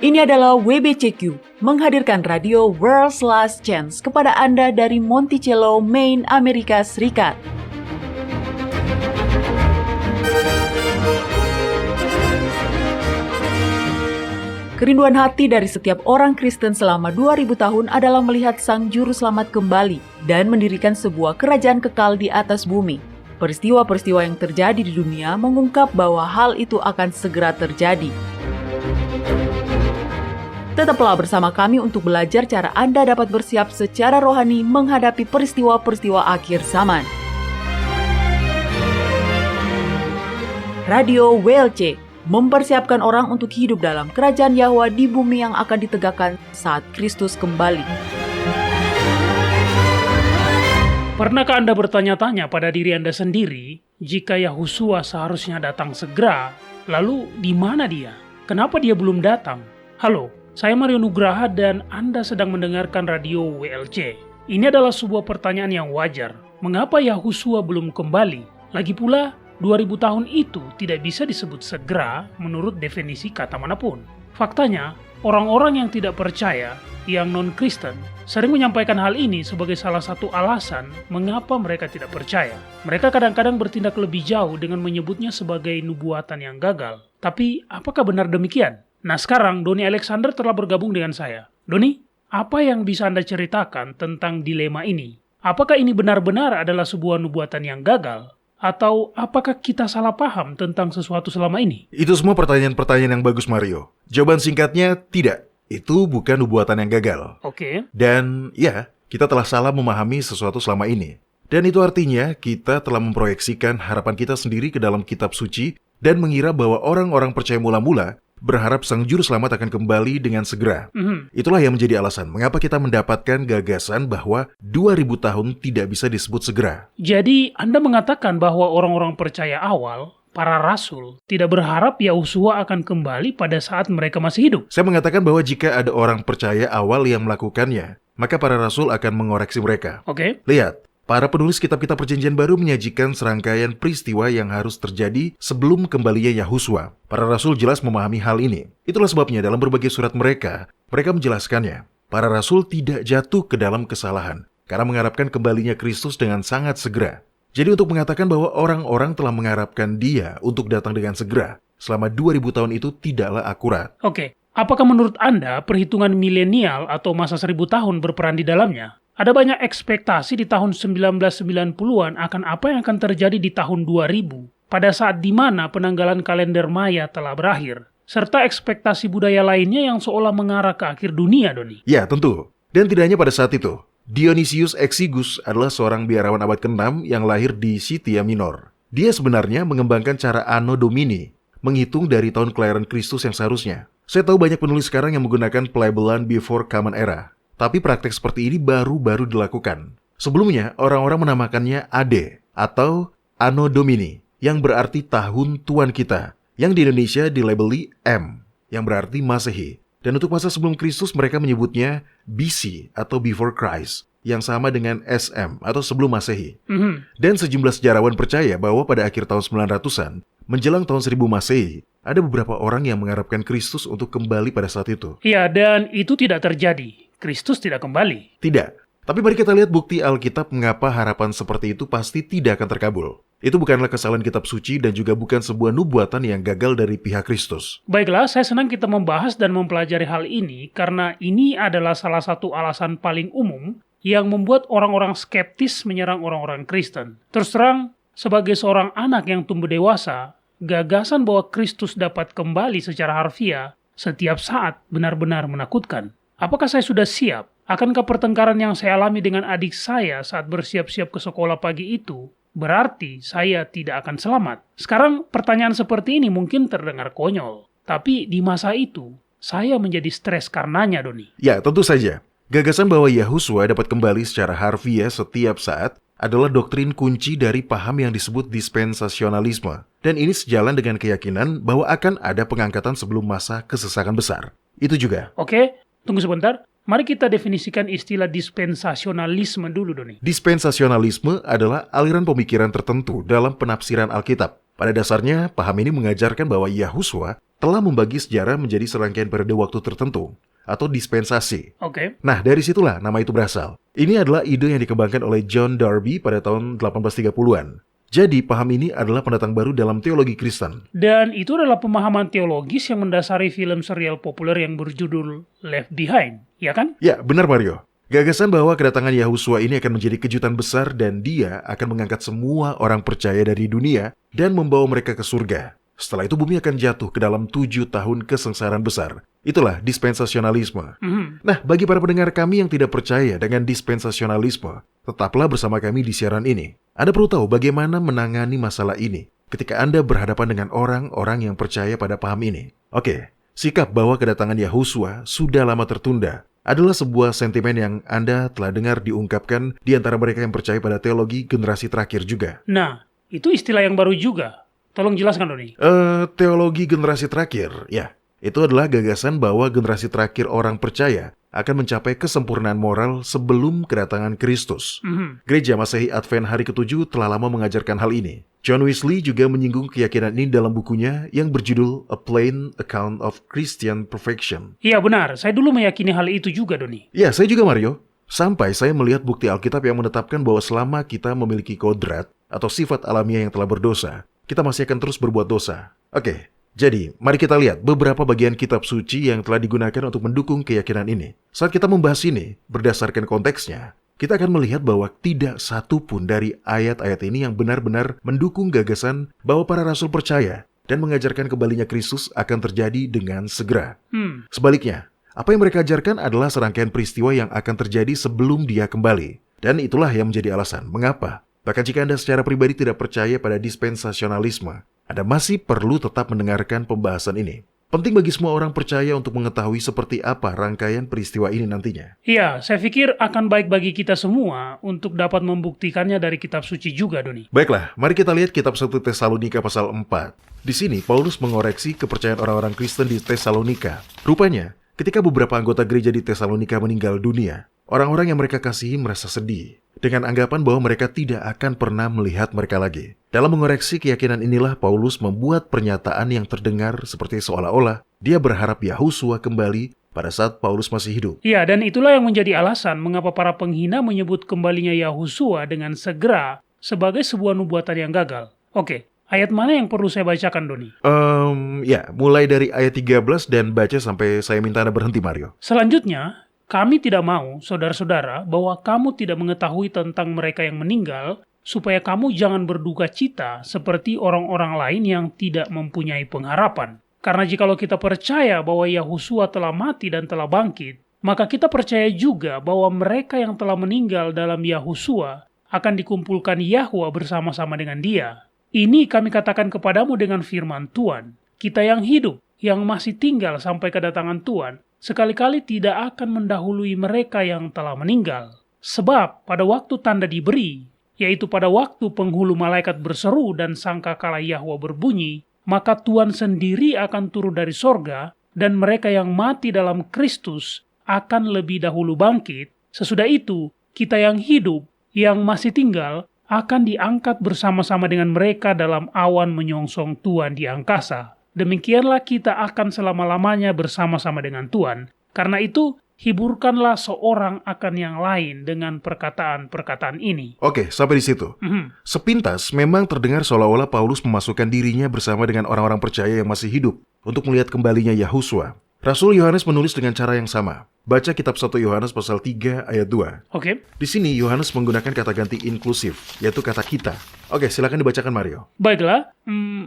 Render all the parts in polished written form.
Ini adalah WBCQ, menghadirkan radio World's Last Chance kepada Anda dari Monticello, Maine, Amerika Serikat. Kerinduan hati dari setiap orang Kristen selama 2000 tahun adalah melihat Sang Juru Selamat kembali dan mendirikan sebuah kerajaan kekal di atas bumi. Peristiwa-peristiwa yang terjadi di dunia mengungkap bahwa hal itu akan segera terjadi. Tetaplah bersama kami untuk belajar cara Anda dapat bersiap secara rohani menghadapi peristiwa-peristiwa akhir zaman. Radio WLC mempersiapkan orang untuk hidup dalam kerajaan Yahwa di bumi yang akan ditegakkan saat Kristus kembali. Pernahkah Anda bertanya-tanya pada diri Anda sendiri, jika Yahusua seharusnya datang segera, lalu di mana dia? Kenapa dia belum datang? Halo, saya Mario Nugraha dan Anda sedang mendengarkan radio WLC. Ini adalah sebuah pertanyaan yang wajar. Mengapa Yahusua belum kembali? Lagi pula, 2000 tahun itu tidak bisa disebut segera menurut definisi kata manapun. Faktanya, orang-orang yang tidak percaya, yang non-Kristen, sering menyampaikan hal ini sebagai salah satu alasan mengapa mereka tidak percaya. Mereka kadang-kadang bertindak lebih jauh dengan menyebutnya sebagai nubuatan yang gagal. Tapi, apakah benar demikian? Nah sekarang Doni Alexander telah bergabung dengan saya. Doni, apa yang bisa Anda ceritakan tentang dilema ini? Apakah ini benar-benar adalah sebuah nubuatan yang gagal? Atau apakah kita salah paham tentang sesuatu selama ini? Itu semua pertanyaan-pertanyaan yang bagus, Mario. Jawaban singkatnya, tidak. Itu bukan nubuatan yang gagal. Oke. Dan ya, kita telah salah memahami sesuatu selama ini. Dan itu artinya kita telah memproyeksikan harapan kita sendiri ke dalam kitab suci dan mengira bahwa orang-orang percaya mula-mula berharap Sang Juru Selamat akan kembali dengan segera. Itulah yang menjadi alasan mengapa kita mendapatkan gagasan bahwa 2000 tahun tidak bisa disebut segera. Jadi, Anda mengatakan bahwa orang-orang percaya awal, para rasul, tidak berharap Yahusua akan kembali pada saat mereka masih hidup. Saya mengatakan bahwa jika ada orang percaya awal yang melakukannya, maka para rasul akan mengoreksi mereka. Oke. Lihat. Para penulis kitab-kitab Perjanjian Baru menyajikan serangkaian peristiwa yang harus terjadi sebelum kembalinya Yahusua. Para rasul jelas memahami hal ini. Itulah sebabnya dalam berbagai surat mereka menjelaskannya. Para rasul tidak jatuh ke dalam kesalahan karena mengharapkan kembalinya Kristus dengan sangat segera. Jadi untuk mengatakan bahwa orang-orang telah mengharapkan dia untuk datang dengan segera selama 2000 tahun itu tidaklah akurat. Oke. Apakah menurut Anda perhitungan milenial atau masa 1000 tahun berperan di dalamnya? Ada banyak ekspektasi di tahun 1990-an akan apa yang akan terjadi di tahun 2000, pada saat di mana penanggalan kalender Maya telah berakhir, serta ekspektasi budaya lainnya yang seolah mengarah ke akhir dunia, Doni. Ya, tentu. Dan tidak hanya pada saat itu. Dionysius Exiguus adalah seorang biarawan abad ke-6 yang lahir di Scythia Minor. Dia sebenarnya mengembangkan cara Anno Domini, menghitung dari tahun kelahiran Kristus yang seharusnya. Saya tahu banyak penulis sekarang yang menggunakan pelabelan Before Common Era. Tapi praktek seperti ini baru-baru dilakukan. Sebelumnya, orang-orang menamakannya AD atau Anno Domini, yang berarti tahun Tuhan kita, yang di Indonesia dilabeli M, yang berarti Masehi. Dan untuk masa sebelum Kristus mereka menyebutnya BC atau Before Christ, yang sama dengan SM atau sebelum Masehi. Dan sejumlah sejarawan percaya bahwa pada akhir tahun 900-an, menjelang tahun 1000 Masehi, ada beberapa orang yang mengharapkan Kristus untuk kembali pada saat itu. Iya, dan itu tidak terjadi. Kristus tidak kembali. Tidak. Tapi mari kita lihat bukti Alkitab mengapa harapan seperti itu pasti tidak akan terkabul. Itu bukanlah kesalahan kitab suci dan juga bukan sebuah nubuatan yang gagal dari pihak Kristus. Baiklah, saya senang kita membahas dan mempelajari hal ini karena ini adalah salah satu alasan paling umum yang membuat orang-orang skeptis menyerang orang-orang Kristen. Terus terang, sebagai seorang anak yang tumbuh dewasa, gagasan bahwa Kristus dapat kembali secara harfiah setiap saat benar-benar menakutkan. Apakah saya sudah siap? Akankah pertengkaran yang saya alami dengan adik saya saat bersiap-siap ke sekolah pagi itu berarti saya tidak akan selamat? Sekarang pertanyaan seperti ini mungkin terdengar konyol. Tapi di masa itu, saya menjadi stres karenanya, Doni. Ya, tentu saja. Gagasan bahwa Yahusua dapat kembali secara harfiah setiap saat adalah doktrin kunci dari paham yang disebut dispensasionalisme. Dan ini sejalan dengan keyakinan bahwa akan ada pengangkatan sebelum masa kesesakan besar. Itu juga. Oke. Tunggu sebentar, Mari kita definisikan istilah dispensasionalisme dulu, Doni. Dispensasionalisme adalah aliran pemikiran tertentu dalam penafsiran Alkitab. Pada dasarnya, paham ini mengajarkan bahwa Yahusua telah membagi sejarah menjadi serangkaian periode waktu tertentu, atau dispensasi. Oke. Nah, dari situlah nama itu berasal. Ini adalah ide yang dikembangkan oleh John Darby pada tahun 1830-an. Jadi, paham ini adalah pendatang baru dalam teologi Kristen. Dan itu adalah pemahaman teologis yang mendasari film serial populer yang berjudul Left Behind, ya kan? Ya, benar Mario. Gagasan bahwa kedatangan Yahusua ini akan menjadi kejutan besar dan dia akan mengangkat semua orang percaya dari dunia dan membawa mereka ke surga. Setelah itu bumi akan jatuh ke dalam 7 tahun kesengsaraan besar. Itulah dispensasionalisme. Nah, bagi para pendengar kami yang tidak percaya dengan dispensasionalisme, tetaplah bersama kami di siaran ini. Anda perlu tahu bagaimana menangani masalah ini ketika Anda berhadapan dengan orang-orang yang percaya pada paham ini. Oke, sikap bahwa kedatangan Yahusua sudah lama tertunda adalah sebuah sentimen yang Anda telah dengar diungkapkan di antara mereka yang percaya pada teologi generasi terakhir juga. Nah, itu istilah yang baru juga. Tolong jelaskan, Doni. Teologi generasi terakhir, ya. Itu adalah gagasan bahwa generasi terakhir orang percaya akan mencapai kesempurnaan moral sebelum kedatangan Kristus. Gereja Masehi Advent Hari ke-7 telah lama mengajarkan hal ini. John Wesley juga menyinggung keyakinan ini dalam bukunya yang berjudul A Plain Account of Christian Perfection. Iya benar, saya dulu meyakini hal itu juga, Doni. Ya, saya juga Mario. Sampai saya melihat bukti Alkitab yang menetapkan bahwa selama kita memiliki kodrat atau sifat alamiah yang telah berdosa, kita masih akan terus berbuat dosa. Oke, jadi mari kita lihat beberapa bagian kitab suci yang telah digunakan untuk mendukung keyakinan ini. Saat kita membahas ini, berdasarkan konteksnya, kita akan melihat bahwa tidak satu pun dari ayat-ayat ini yang benar-benar mendukung gagasan bahwa para rasul percaya dan mengajarkan kembalinya Kristus akan terjadi dengan segera. Sebaliknya, apa yang mereka ajarkan adalah serangkaian peristiwa yang akan terjadi sebelum dia kembali. Dan itulah yang menjadi alasan mengapa. Bahkan jika Anda secara pribadi tidak percaya pada dispensasionalisme, Anda masih perlu tetap mendengarkan pembahasan ini. Penting bagi semua orang percaya untuk mengetahui seperti apa rangkaian peristiwa ini nantinya. Iya, saya pikir akan baik bagi kita semua untuk dapat membuktikannya dari kitab suci juga, Doni. Baiklah, mari kita lihat kitab 1 Tesalonika pasal 4. Di sini, Paulus mengoreksi kepercayaan orang-orang Kristen di Tesalonika. Rupanya, ketika beberapa anggota gereja di Tesalonika meninggal dunia, orang-orang yang mereka kasihi merasa sedih, dengan anggapan bahwa mereka tidak akan pernah melihat mereka lagi. Dalam mengoreksi keyakinan inilah Paulus membuat pernyataan yang terdengar seperti seolah-olah dia berharap Yahusua kembali pada saat Paulus masih hidup. Iya, dan itulah yang menjadi alasan mengapa para penghina menyebut kembalinya Yahusua dengan segera sebagai sebuah nubuatan yang gagal. Oke, ayat mana yang perlu saya bacakan, Doni? Ya, mulai dari ayat 13 dan baca sampai saya minta Anda berhenti, Mario. Selanjutnya, kami tidak mau, saudara-saudara, bahwa kamu tidak mengetahui tentang mereka yang meninggal, supaya kamu jangan berduka cita seperti orang-orang lain yang tidak mempunyai pengharapan. Karena jikalau kita percaya bahwa Yahusua telah mati dan telah bangkit, maka kita percaya juga bahwa mereka yang telah meninggal dalam Yahusua akan dikumpulkan Yahwa bersama-sama dengan dia. Ini kami katakan kepadamu dengan firman Tuhan. Kita yang hidup, yang masih tinggal sampai kedatangan Tuhan, sekali-kali tidak akan mendahului mereka yang telah meninggal. Sebab pada waktu tanda diberi, yaitu pada waktu penghulu malaikat berseru dan sangkakala Yahwa berbunyi, maka Tuhan sendiri akan turun dari sorga, dan mereka yang mati dalam Kristus akan lebih dahulu bangkit. Sesudah itu, kita yang hidup, yang masih tinggal, akan diangkat bersama-sama dengan mereka dalam awan menyongsong Tuhan di angkasa. Demikianlah kita akan selama-lamanya bersama-sama dengan Tuhan. Karena itu, hiburkanlah seorang akan yang lain dengan perkataan-perkataan ini. Oke, sampai di situ. Sepintas memang terdengar seolah-olah Paulus memasukkan dirinya bersama dengan orang-orang percaya yang masih hidup untuk melihat kembalinya Yahusua. Rasul Yohanes menulis dengan cara yang sama. Baca kitab 1 Yohanes pasal 3 ayat 2. Oke. Di sini Yohanes menggunakan kata ganti inklusif, yaitu kata kita. Oke, silakan dibacakan Mario. Baiklah,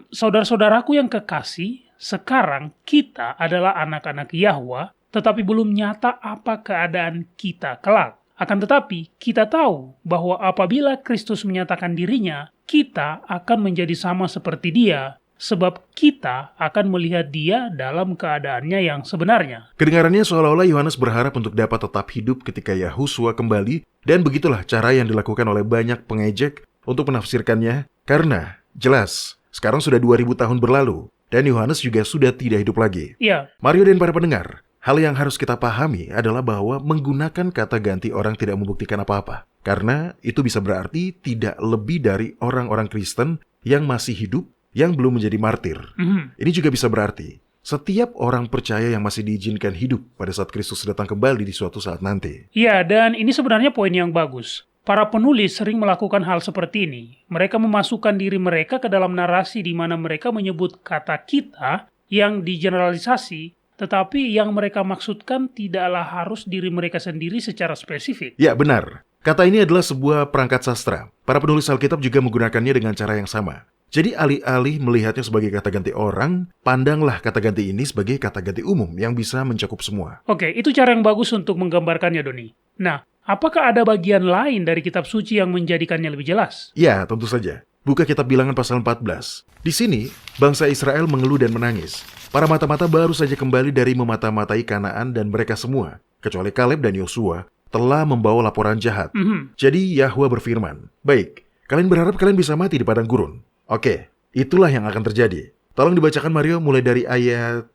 saudara-saudaraku yang kekasih, sekarang kita adalah anak-anak Yahwa, tetapi belum nyata apa keadaan kita kelak. Akan tetapi, kita tahu bahwa apabila Kristus menyatakan dirinya, kita akan menjadi sama seperti dia, sebab kita akan melihat dia dalam keadaannya yang sebenarnya. Kedengarannya seolah-olah Yohanes berharap untuk dapat tetap hidup ketika Yahusua kembali, dan begitulah cara yang dilakukan oleh banyak pengejek untuk menafsirkannya, karena jelas, sekarang sudah 2000 tahun berlalu, dan Yohanes juga sudah tidak hidup lagi. Iya. Mario dan para pendengar, hal yang harus kita pahami adalah bahwa menggunakan kata ganti orang tidak membuktikan apa-apa. Karena itu bisa berarti tidak lebih dari orang-orang Kristen yang masih hidup, yang belum menjadi martir. Ini juga bisa berarti setiap orang percaya yang masih diizinkan hidup pada saat Kristus datang kembali di suatu saat nanti. Ya, dan ini sebenarnya poin yang bagus. Para penulis sering melakukan hal seperti ini. Mereka memasukkan diri mereka ke dalam narasi di mana mereka menyebut kata kita yang digeneralisasi, tetapi yang mereka maksudkan tidaklah harus diri mereka sendiri secara spesifik. Ya, benar. Kata ini adalah sebuah perangkat sastra. Para penulis Alkitab juga menggunakannya dengan cara yang sama. Jadi alih-alih melihatnya sebagai kata ganti orang, pandanglah kata ganti ini sebagai kata ganti umum yang bisa mencakup semua. Oke, itu cara yang bagus untuk menggambarkannya, Doni. Nah, apakah ada bagian lain dari kitab suci yang menjadikannya lebih jelas? Ya, tentu saja. Buka kitab Bilangan pasal 14. Di sini, bangsa Israel mengeluh dan menangis. Para mata-mata baru saja kembali dari memata-matai Kanaan dan mereka semua, kecuali Kaleb dan Yosua, telah membawa laporan jahat. Jadi Yahwa berfirman, "Baik, kalian berharap kalian bisa mati di padang gurun. Oke, itulah yang akan terjadi." Tolong dibacakan Mario mulai dari ayat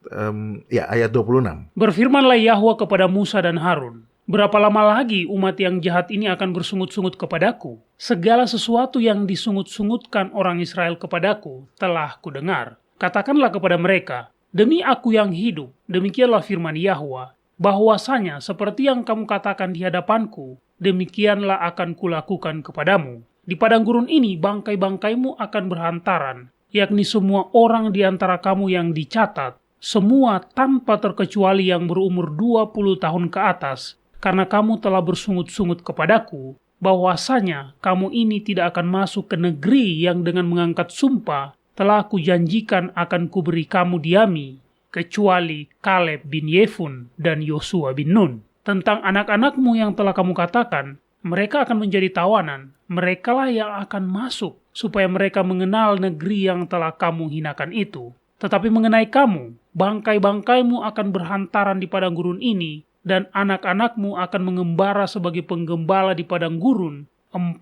26. Berfirmanlah Yahwa kepada Musa dan Harun, "Berapa lama lagi umat yang jahat ini akan bersungut-sungut kepadaku? Segala sesuatu yang disungut-sungutkan orang Israel kepadaku telah kudengar. Katakanlah kepada mereka, demi aku yang hidup, demikianlah firman Yahwa, bahwasanya seperti yang kamu katakan di hadapanku, demikianlah akan kulakukan kepadamu. Di padang gurun ini bangkai-bangkaimu akan berhantaran, yakni semua orang di antara kamu yang dicatat, semua tanpa terkecuali yang berumur 20 tahun ke atas, karena kamu telah bersungut-sungut kepadaku, bahwasanya kamu ini tidak akan masuk ke negeri yang dengan mengangkat sumpah telah kujanjikan akan kuberi kamu diami, kecuali Kaleb bin Yefun dan Yosua bin Nun. Tentang anak-anakmu yang telah kamu katakan, mereka akan menjadi tawanan, merekalah yang akan masuk, supaya mereka mengenal negeri yang telah kamu hinakan itu. Tetapi mengenai kamu, bangkai-bangkaimu akan berhantaran di padang gurun ini, dan anak-anakmu akan mengembara sebagai penggembala di padang gurun 40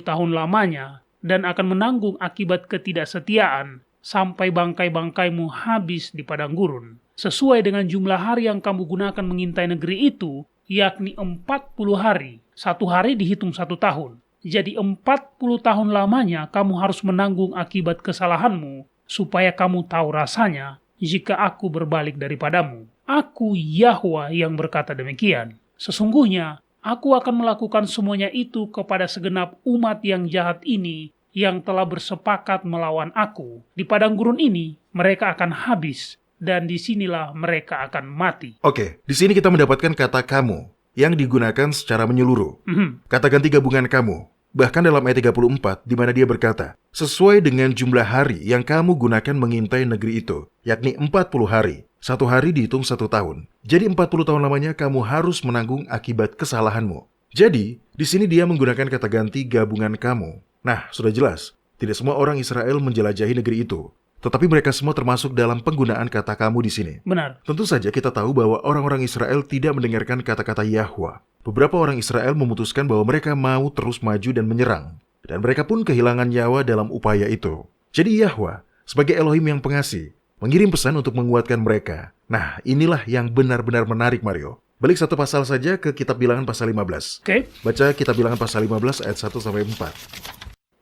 tahun lamanya, dan akan menanggung akibat ketidaksetiaan, sampai bangkai-bangkaimu habis di padang gurun. Sesuai dengan jumlah hari yang kamu gunakan mengintai negeri itu, yakni 40 hari. 1 hari dihitung 1 tahun. Jadi 40 tahun lamanya kamu harus menanggung akibat kesalahanmu, supaya kamu tahu rasanya jika aku berbalik daripadamu. Aku Yahwa yang berkata demikian. Sesungguhnya, aku akan melakukan semuanya itu kepada segenap umat yang jahat ini, yang telah bersepakat melawan aku. Di padang gurun ini, mereka akan habis, dan disinilah mereka akan mati. Oke, di sini kita mendapatkan kata kamu yang digunakan secara menyeluruh. Kata ganti gabungan kamu. Bahkan dalam ayat 34, di mana dia berkata, sesuai dengan jumlah hari yang kamu gunakan mengintai negeri itu, yakni 40 hari. 1 hari dihitung 1 tahun. Jadi 40 tahun lamanya kamu harus menanggung akibat kesalahanmu. Jadi, di sini dia menggunakan kata ganti gabungan kamu. Nah, sudah jelas, tidak semua orang Israel menjelajahi negeri itu. Tetapi mereka semua termasuk dalam penggunaan kata kamu di sini. Benar. Tentu saja kita tahu bahwa orang-orang Israel tidak mendengarkan kata-kata Yahwa. Beberapa orang Israel memutuskan bahwa mereka mau terus maju dan menyerang. Dan mereka pun kehilangan nyawa dalam upaya itu. Jadi Yahwa, sebagai Elohim yang pengasih, mengirim pesan untuk menguatkan mereka. Nah, inilah yang benar-benar menarik, Mario. Balik satu pasal saja ke kitab Bilangan pasal 15. Oke. Baca kitab Bilangan pasal 15 ayat 1-4.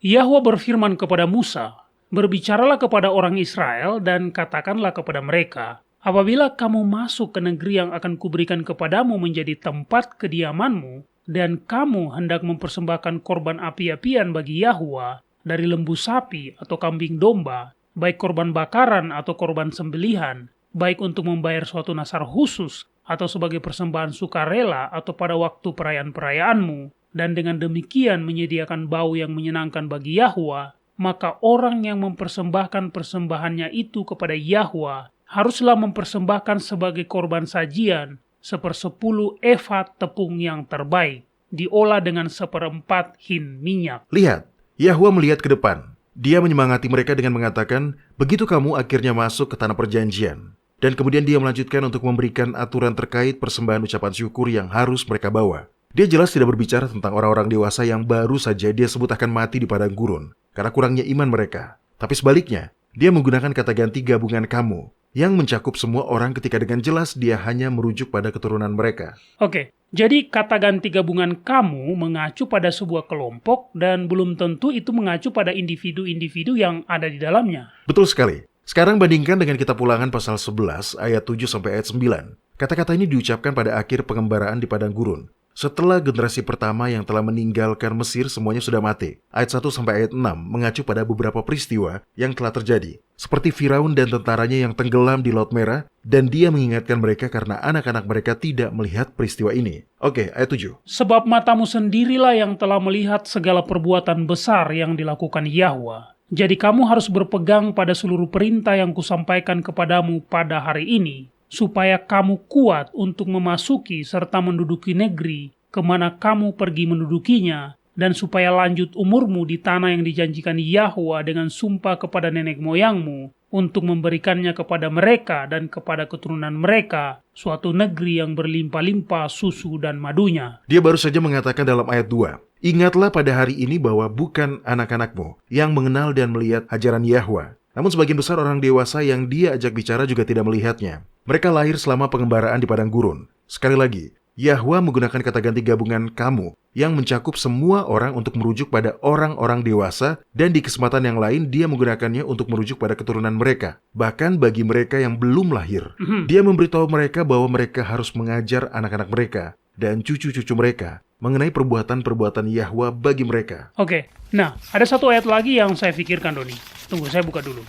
Yahwa berfirman kepada Musa, "Berbicaralah kepada orang Israel dan katakanlah kepada mereka, apabila kamu masuk ke negeri yang akan kuberikan kepadamu menjadi tempat kediamanmu, dan kamu hendak mempersembahkan korban api-apian bagi Yahwa dari lembu sapi atau kambing domba, baik korban bakaran atau korban sembelihan, baik untuk membayar suatu nasar khusus atau sebagai persembahan sukarela atau pada waktu perayaan-perayaanmu, dan dengan demikian menyediakan bau yang menyenangkan bagi Yahwa, maka orang yang mempersembahkan persembahannya itu kepada Yahwa haruslah mempersembahkan sebagai korban sajian 1/10 eva tepung yang terbaik, diolah dengan 1/4 hin minyak." Lihat, Yahwa melihat ke depan. Dia menyemangati mereka dengan mengatakan, begitu kamu akhirnya masuk ke tanah perjanjian. Dan kemudian dia melanjutkan untuk memberikan aturan terkait persembahan ucapan syukur yang harus mereka bawa. Dia jelas tidak berbicara tentang orang-orang dewasa yang baru saja dia sebut akan mati di padang gurun karena kurangnya iman mereka. Tapi sebaliknya, dia menggunakan kata ganti gabungan kamu yang mencakup semua orang ketika dengan jelas dia hanya merujuk pada keturunan mereka. Oke, jadi kata ganti gabungan kamu mengacu pada sebuah kelompok dan belum tentu itu mengacu pada individu-individu yang ada di dalamnya. Betul sekali. Sekarang bandingkan dengan kitab Ulangan pasal 11 ayat 7 sampai ayat 9. Kata-kata ini diucapkan pada akhir pengembaraan di padang gurun. Setelah generasi pertama yang telah meninggalkan Mesir semuanya sudah mati. Ayat 1 sampai ayat 6 mengacu pada beberapa peristiwa yang telah terjadi. Seperti Firaun dan tentaranya yang tenggelam di Laut Merah, dan dia mengingatkan mereka karena anak-anak mereka tidak melihat peristiwa ini. Oke, ayat 7. Sebab matamu sendirilah yang telah melihat segala perbuatan besar yang dilakukan Yahwa. Jadi kamu harus berpegang pada seluruh perintah yang kusampaikan kepadamu pada hari ini, supaya kamu kuat untuk memasuki serta menduduki negeri kemana kamu pergi mendudukinya, dan supaya lanjut umurmu di tanah yang dijanjikan Yahwa dengan sumpah kepada nenek moyangmu, untuk memberikannya kepada mereka dan kepada keturunan mereka, suatu negeri yang berlimpah-limpah susu dan madunya. Dia baru saja mengatakan dalam ayat 2, ingatlah pada hari ini bahwa bukan anak-anakmu yang mengenal dan melihat ajaran Yahwa, namun sebagian besar orang dewasa yang dia ajak bicara juga tidak melihatnya. Mereka lahir selama pengembaraan di padang gurun. Sekali lagi, Yahwa menggunakan kata ganti gabungan kamu yang mencakup semua orang untuk merujuk pada orang-orang dewasa, dan di kesempatan yang lain dia menggunakannya untuk merujuk pada keturunan mereka. Bahkan bagi mereka yang belum lahir, dia memberitahu mereka bahwa mereka harus mengajar anak-anak mereka dan cucu-cucu mereka mengenai perbuatan-perbuatan Yahwa bagi mereka. Oke, nah ada satu ayat lagi yang saya pikirkan, Doni. Tunggu, saya buka dulu.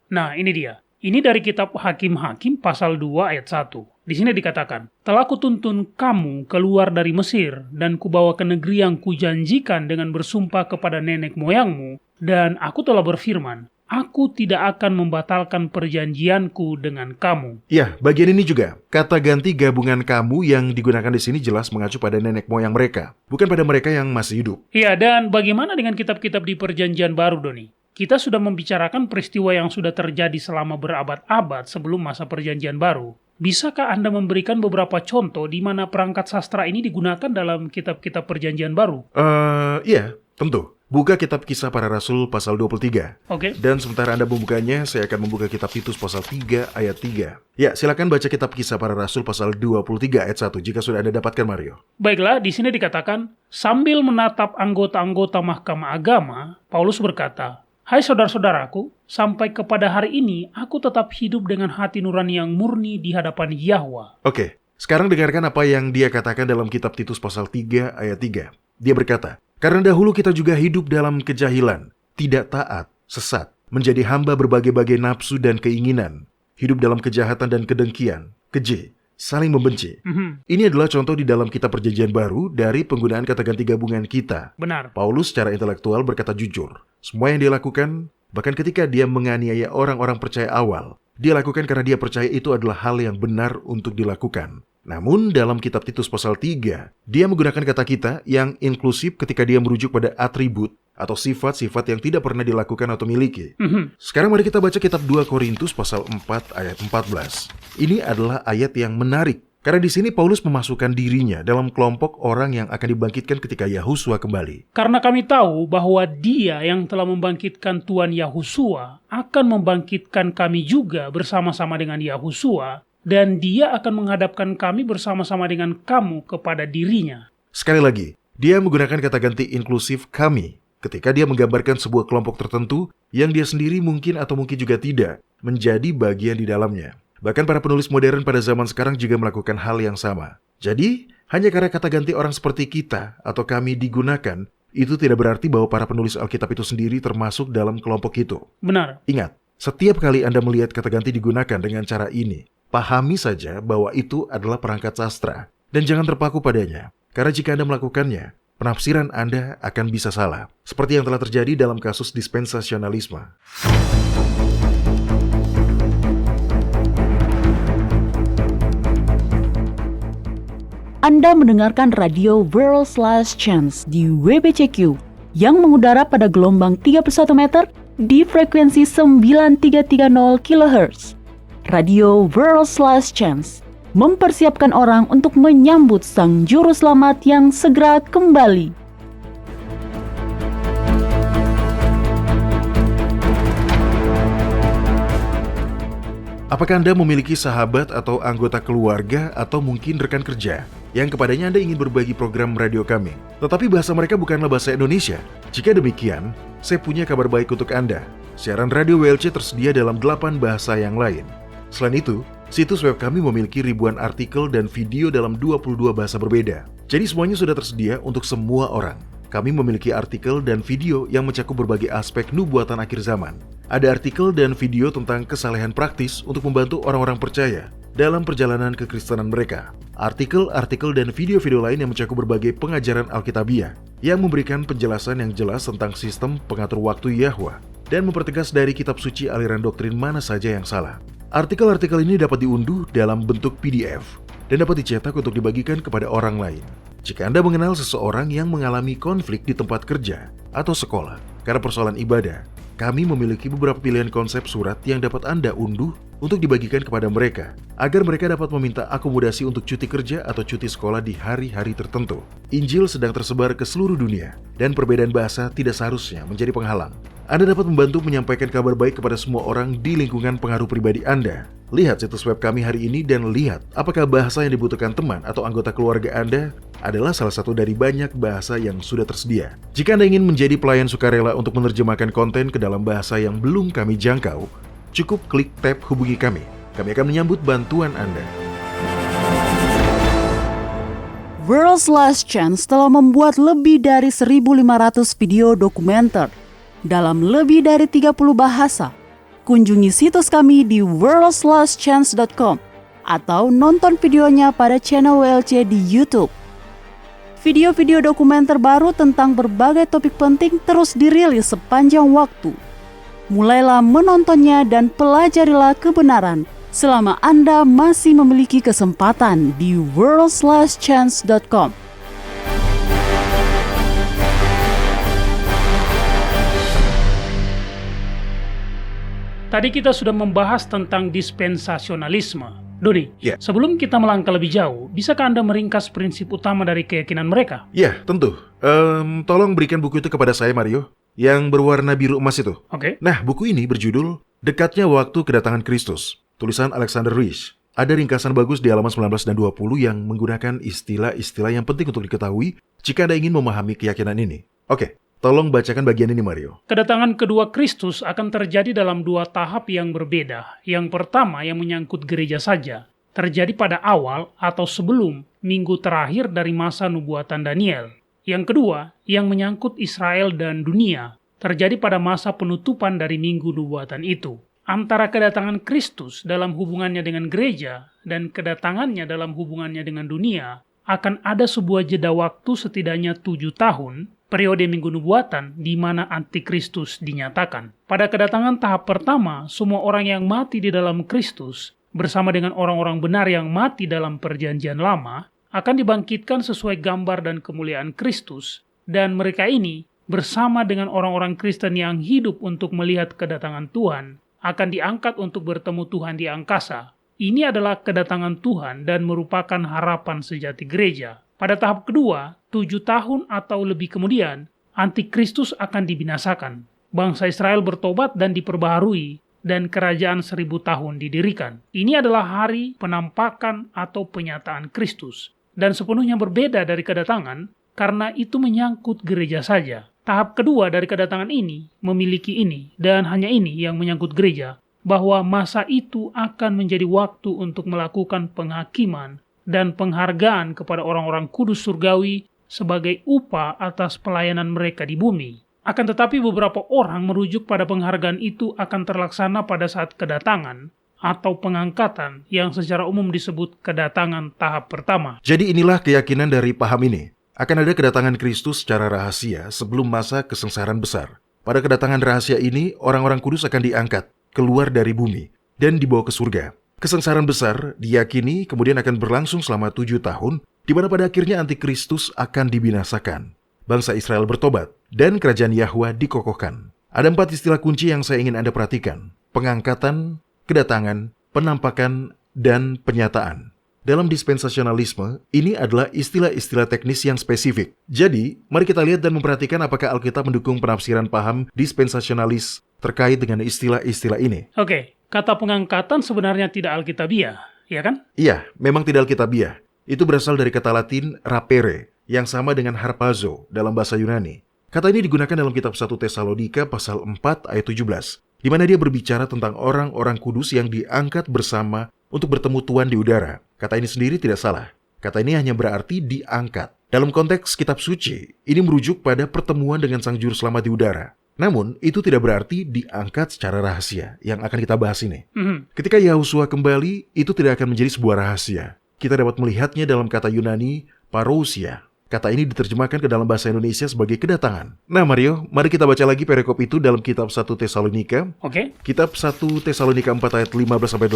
Nah, ini dia. Ini dari kitab Hakim-Hakim pasal 2 ayat 1. Di sini dikatakan, telah kutuntun kamu keluar dari Mesir dan kubawa ke negeri yang kujanjikan dengan bersumpah kepada nenek moyangmu, dan aku telah berfirman, aku tidak akan membatalkan perjanjianku dengan kamu. Ya, bagian ini juga. Kata ganti gabungan kamu yang digunakan di sini jelas mengacu pada nenek moyang mereka, bukan pada mereka yang masih hidup. Iya, dan bagaimana dengan kitab-kitab di perjanjian baru, Doni? Kita sudah membicarakan peristiwa yang sudah terjadi selama berabad-abad sebelum masa perjanjian baru. Bisakah Anda memberikan beberapa contoh di mana perangkat sastra ini digunakan dalam kitab-kitab perjanjian baru? Iya, tentu. Buka kitab Kisah Para Rasul pasal 23. Oke. Dan sementara Anda membukanya, saya akan membuka kitab Titus pasal 3 ayat 3. Ya, silakan baca kitab Kisah Para Rasul pasal 23 ayat 1 jika sudah Anda dapatkan, Mario. Baiklah, di sini dikatakan, sambil menatap anggota-anggota mahkamah agama, Paulus berkata, hai saudara-saudaraku, sampai kepada hari ini aku tetap hidup dengan hati nurani yang murni di hadapan Yahwa. Oke, sekarang dengarkan apa yang dia katakan dalam kitab Titus pasal 3 ayat 3. Dia berkata, karena dahulu kita juga hidup dalam kejahilan, tidak taat, sesat, menjadi hamba berbagai-bagai nafsu dan keinginan, hidup dalam kejahatan dan kedengkian, keji, saling membenci. Ini adalah contoh di dalam kitab perjanjian baru dari penggunaan kata ganti gabungan kita. Benar. Paulus secara intelektual berkata jujur. Semua yang dia lakukan, bahkan ketika dia menganiaya orang-orang percaya awal, dia lakukan karena dia percaya itu adalah hal yang benar untuk dilakukan. Namun dalam kitab Titus pasal 3, dia menggunakan kata kita yang inklusif ketika dia merujuk pada atribut atau sifat-sifat yang tidak pernah dilakukan atau miliki. Sekarang mari kita baca kitab 2 Korintus pasal 4 ayat 14. Ini adalah ayat yang menarik. Karena di sini Paulus memasukkan dirinya dalam kelompok orang yang akan dibangkitkan ketika Yahusua kembali. Karena kami tahu bahwa dia yang telah membangkitkan Tuhan Yahusua akan membangkitkan kami juga bersama-sama dengan Yahusua, dan dia akan menghadapkan kami bersama-sama dengan kamu kepada dirinya. Sekali lagi, dia menggunakan kata ganti inklusif kami ketika dia menggambarkan sebuah kelompok tertentu yang dia sendiri mungkin atau mungkin juga tidak menjadi bagian di dalamnya. Bahkan para penulis modern pada zaman sekarang juga melakukan hal yang sama. Jadi, hanya karena kata ganti orang seperti kita atau kami digunakan, itu tidak berarti bahwa para penulis Alkitab itu sendiri termasuk dalam kelompok itu. Benar. Ingat, setiap kali Anda melihat kata ganti digunakan dengan cara ini, pahami saja bahwa itu adalah perangkat sastra, dan jangan terpaku padanya. Karena jika Anda melakukannya, penafsiran Anda akan bisa salah, seperti yang telah terjadi dalam kasus dispensasionalisme. Anda mendengarkan radio World's Last Chance di WBCQ yang mengudara pada gelombang 31 meter di frekuensi 9330 kHz. Radio World's Last Chance mempersiapkan orang untuk menyambut Sang Juru Selamat yang segera kembali. Apakah Anda memiliki sahabat atau anggota keluarga atau mungkin rekan kerja yang kepadanya Anda ingin berbagi program radio kami, tetapi bahasa mereka bukanlah bahasa Indonesia? Jika demikian, saya punya kabar baik untuk Anda. Siaran radio WLC tersedia dalam 8 bahasa yang lain. Selain itu, situs web kami memiliki ribuan artikel dan video dalam 22 bahasa berbeda. Jadi semuanya sudah tersedia untuk semua orang. Kami memiliki artikel dan video yang mencakup berbagai aspek nubuatan akhir zaman. Ada artikel dan video tentang kesalehan praktis untuk membantu orang-orang percaya dalam perjalanan kekristenan mereka. Artikel-artikel dan video-video lain yang mencakup berbagai pengajaran Alkitabiah yang memberikan penjelasan yang jelas tentang sistem pengatur waktu Yahwa dan mempertegas dari kitab suci aliran doktrin mana saja yang salah. Artikel-artikel ini dapat diunduh dalam bentuk PDF dan dapat dicetak untuk dibagikan kepada orang lain. Jika Anda mengenal seseorang yang mengalami konflik di tempat kerja atau sekolah karena persoalan ibadah, kami memiliki beberapa pilihan konsep surat yang dapat Anda unduh untuk dibagikan kepada mereka, agar mereka dapat meminta akomodasi untuk cuti kerja atau cuti sekolah di hari-hari tertentu. Injil sedang tersebar ke seluruh dunia, dan perbedaan bahasa tidak seharusnya menjadi penghalang. Anda dapat membantu menyampaikan kabar baik kepada semua orang di lingkungan pengaruh pribadi Anda. Lihat situs web kami hari ini dan lihat apakah bahasa yang dibutuhkan teman atau anggota keluarga Anda adalah salah satu dari banyak bahasa yang sudah tersedia. Jika Anda ingin menjadi pelayan sukarela untuk menerjemahkan konten ke dalam bahasa yang belum kami jangkau, cukup klik tab hubungi kami. Kami akan menyambut bantuan Anda. World's Last Chance telah membuat lebih dari 1.500 video dokumenter dalam lebih dari 30 bahasa. Kunjungi situs kami di worldslastchance.com atau nonton videonya pada channel WLC di YouTube. Video-video dokumenter baru tentang berbagai topik penting terus dirilis sepanjang waktu. Mulailah menontonnya dan pelajarilah kebenaran selama Anda masih memiliki kesempatan di worldslastchance.com. Tadi kita sudah membahas tentang dispensasionalisme. Doni, Ya. sebelum kita melangkah lebih jauh, bisakah Anda meringkas prinsip utama dari keyakinan mereka? Ya, tentu. Tolong berikan buku itu kepada saya, Mario, yang berwarna biru emas itu. Oke. Nah, buku ini berjudul Dekatnya Waktu Kedatangan Kristus, tulisan Alexander Reich. Ada ringkasan bagus di halaman 19 dan 20 yang menggunakan istilah-istilah yang penting untuk diketahui jika Anda ingin memahami keyakinan ini. Oke, tolong bacakan bagian ini, Mario. Kedatangan kedua Kristus akan terjadi dalam 2 tahap yang berbeda. Yang pertama yang menyangkut gereja saja, terjadi pada awal atau sebelum minggu terakhir dari masa nubuatan Daniel. Yang kedua, yang menyangkut Israel dan dunia, terjadi pada masa penutupan dari minggu nubuatan itu. Antara kedatangan Kristus dalam hubungannya dengan gereja dan kedatangannya dalam hubungannya dengan dunia, akan ada sebuah jeda waktu setidaknya 7 tahun, periode minggu nubuatan di mana antikristus dinyatakan. Pada kedatangan tahap pertama, semua orang yang mati di dalam Kristus, bersama dengan orang-orang benar yang mati dalam perjanjian lama, akan dibangkitkan sesuai gambar dan kemuliaan Kristus, dan mereka ini, bersama dengan orang-orang Kristen yang hidup untuk melihat kedatangan Tuhan, akan diangkat untuk bertemu Tuhan di angkasa. Ini adalah kedatangan Tuhan dan merupakan harapan sejati gereja. Pada tahap kedua, 7 tahun atau lebih kemudian, antikristus akan dibinasakan. Bangsa Israel bertobat dan diperbaharui, dan kerajaan 1000 tahun didirikan. Ini adalah hari penampakan atau penyataan Kristus, dan sepenuhnya berbeda dari kedatangan, karena itu menyangkut gereja saja. Tahap kedua dari kedatangan ini memiliki ini, dan hanya ini yang menyangkut gereja, bahwa masa itu akan menjadi waktu untuk melakukan penghakiman dan penghargaan kepada orang-orang kudus surgawi sebagai upah atas pelayanan mereka di bumi. Akan tetapi beberapa orang merujuk pada penghargaan itu akan terlaksana pada saat kedatangan atau pengangkatan yang secara umum disebut kedatangan tahap pertama. Jadi inilah keyakinan dari paham ini. Akan ada kedatangan Kristus secara rahasia sebelum masa kesengsaraan besar. Pada kedatangan rahasia ini, orang-orang kudus akan diangkat keluar dari bumi dan dibawa ke surga. Kesengsaraan besar diyakini kemudian akan berlangsung selama 7 tahun, di mana pada akhirnya antikristus akan dibinasakan. Bangsa Israel bertobat, dan kerajaan Yahwa dikokohkan. Ada 4 istilah kunci yang saya ingin Anda perhatikan. Pengangkatan, kedatangan, penampakan, dan penyataan. Dalam dispensasionalisme, ini adalah istilah-istilah teknis yang spesifik. Jadi, mari kita lihat dan memperhatikan apakah Alkitab mendukung penafsiran paham dispensasionalis terkait dengan istilah-istilah ini. Oke, kata pengangkatan sebenarnya tidak alkitabiah, ya kan? Iya, memang tidak alkitabiah. Itu berasal dari kata Latin rapere, yang sama dengan harpazo dalam bahasa Yunani. Kata ini digunakan dalam kitab 1 Tesalonika pasal 4 ayat 17, di mana dia berbicara tentang orang-orang kudus yang diangkat bersama untuk bertemu Tuhan di udara. Kata ini sendiri tidak salah. Kata ini hanya berarti diangkat. Dalam konteks kitab suci, ini merujuk pada pertemuan dengan Sang Juru Selamat di udara. Namun, itu tidak berarti diangkat secara rahasia, yang akan kita bahas ini. Ketika Yahusua kembali, itu tidak akan menjadi sebuah rahasia. Kita dapat melihatnya dalam kata Yunani, parousia. Kata ini diterjemahkan ke dalam bahasa Indonesia sebagai kedatangan. Nah Mario, mari kita baca lagi perikop itu dalam kitab 1 Tesalonika. Oke. Kitab 1 Tesalonika 4 ayat 15-18.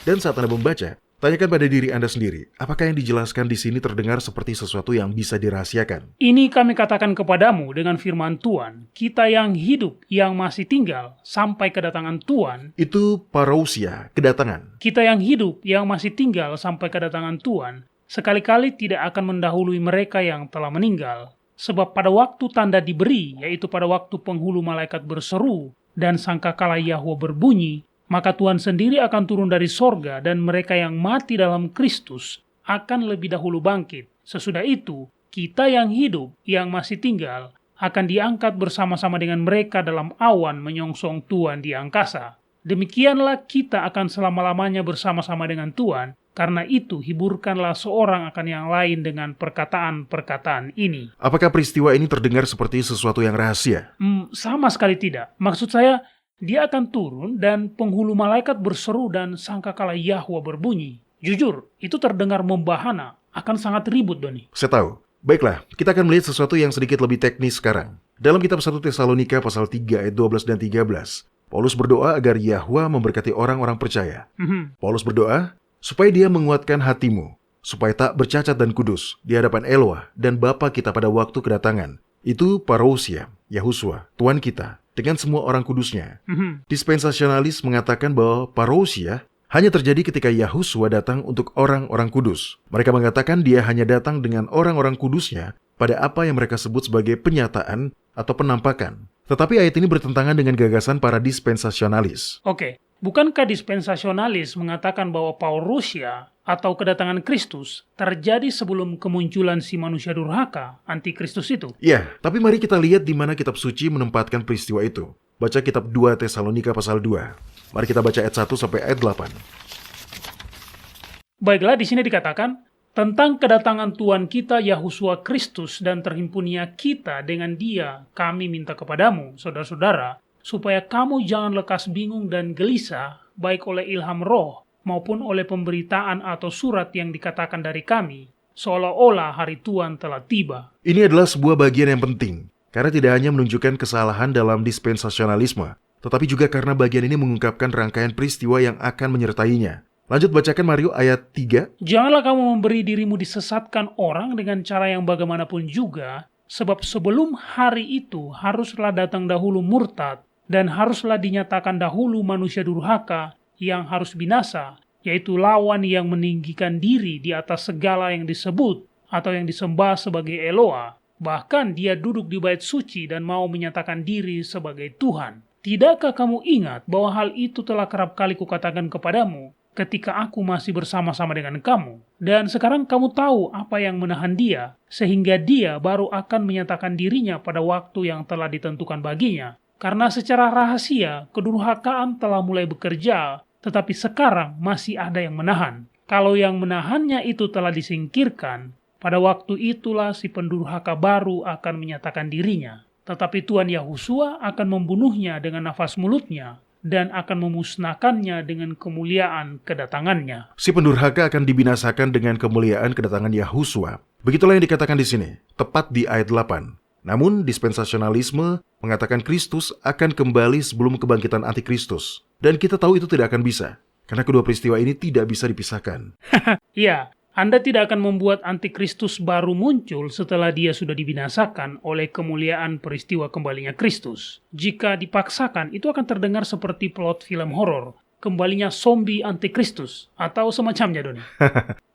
Dan saat Anda membaca, tanyakan pada diri Anda sendiri, apakah yang dijelaskan di sini terdengar seperti sesuatu yang bisa dirahasiakan? Ini kami katakan kepadamu dengan firman Tuhan, kita yang hidup, yang masih tinggal, sampai kedatangan Tuhan. Itu parousia, kedatangan. Kita yang hidup, yang masih tinggal sampai kedatangan Tuhan, sekali-kali tidak akan mendahului mereka yang telah meninggal. Sebab pada waktu tanda diberi, yaitu pada waktu penghulu malaikat berseru, dan sangkakala Yahwa berbunyi, maka Tuhan sendiri akan turun dari sorga, dan mereka yang mati dalam Kristus akan lebih dahulu bangkit. Sesudah itu, kita yang hidup, yang masih tinggal, akan diangkat bersama-sama dengan mereka dalam awan menyongsong Tuhan di angkasa. Demikianlah kita akan selama-lamanya bersama-sama dengan Tuhan. Karena itu, hiburkanlah seorang akan yang lain dengan perkataan-perkataan ini. Apakah peristiwa ini terdengar seperti sesuatu yang rahasia? Sama sekali tidak. Maksud saya, dia akan turun dan penghulu malaikat berseru dan sangkakala Yahwa berbunyi. Jujur, itu terdengar membahana, akan sangat ribut, Doni. Saya tahu. Baiklah, kita akan melihat sesuatu yang sedikit lebih teknis sekarang. Dalam kitab 1 Tesalonika pasal 3 ayat 12 dan 13, Paulus berdoa agar Yahwa memberkati orang-orang percaya. Paulus berdoa supaya dia menguatkan hatimu, supaya tak bercacat dan kudus di hadapan Eloah dan Bapa kita pada waktu kedatangan. Itu parousia, Yahusua, Tuhan kita, dengan semua orang kudusnya. Dispensasionalis mengatakan bahwa parousia hanya terjadi ketika Yahusua datang untuk orang-orang kudus. Mereka mengatakan dia hanya datang dengan orang-orang kudusnya pada apa yang mereka sebut sebagai penyataan atau penampakan. Tetapi ayat ini bertentangan dengan gagasan para dispensasionalis. Oke. Bukankah dispensasionalis mengatakan bahwa parousia atau kedatangan Kristus terjadi sebelum kemunculan si manusia durhaka, antikristus itu? Ya, tapi mari kita lihat di mana kitab suci menempatkan peristiwa itu. Baca kitab 2 Tesalonika pasal 2. Mari kita baca ayat 1 sampai ayat 8. Baiklah, di sini dikatakan, tentang kedatangan Tuhan kita Yahusua Kristus dan terhimpunnya kita dengan Dia, kami minta kepadamu, saudara-saudara, supaya kamu jangan lekas bingung dan gelisah, baik oleh ilham roh, maupun oleh pemberitaan atau surat yang dikatakan dari kami, seolah-olah hari Tuhan telah tiba. Ini adalah sebuah bagian yang penting, karena tidak hanya menunjukkan kesalahan dalam dispensasionalisme, tetapi juga karena bagian ini mengungkapkan rangkaian peristiwa yang akan menyertainya. Lanjut bacakan Mario ayat 3. Janganlah kamu memberi dirimu disesatkan orang dengan cara yang bagaimanapun juga, sebab sebelum hari itu haruslah datang dahulu murtad, dan haruslah dinyatakan dahulu manusia durhaka yang harus binasa, yaitu lawan yang meninggikan diri di atas segala yang disebut atau yang disembah sebagai Eloa. Bahkan dia duduk di bait suci dan mau menyatakan diri sebagai Tuhan. Tidakkah kamu ingat bahwa hal itu telah kerap kali kukatakan kepadamu ketika aku masih bersama-sama dengan kamu? Dan sekarang kamu tahu apa yang menahan dia, sehingga dia baru akan menyatakan dirinya pada waktu yang telah ditentukan baginya. Karena secara rahasia, kedurhakaan telah mulai bekerja, tetapi sekarang masih ada yang menahan. Kalau yang menahannya itu telah disingkirkan, pada waktu itulah si pendurhaka baru akan menyatakan dirinya. Tetapi Tuhan Yahusua akan membunuhnya dengan nafas mulutnya, dan akan memusnahkannya dengan kemuliaan kedatangannya. Si pendurhaka akan dibinasakan dengan kemuliaan kedatangan Yahusua. Begitulah yang dikatakan di sini, tepat di ayat 8. Namun, dispensasionalisme mengatakan Kristus akan kembali sebelum kebangkitan antikristus. Dan kita tahu itu tidak akan bisa, karena kedua peristiwa ini tidak bisa dipisahkan. Ya, Anda tidak akan membuat antikristus baru muncul setelah dia sudah dibinasakan oleh kemuliaan peristiwa kembalinya Kristus. Jika dipaksakan, itu akan terdengar seperti plot film horor, kembalinya zombie antikristus, atau semacamnya, Doni.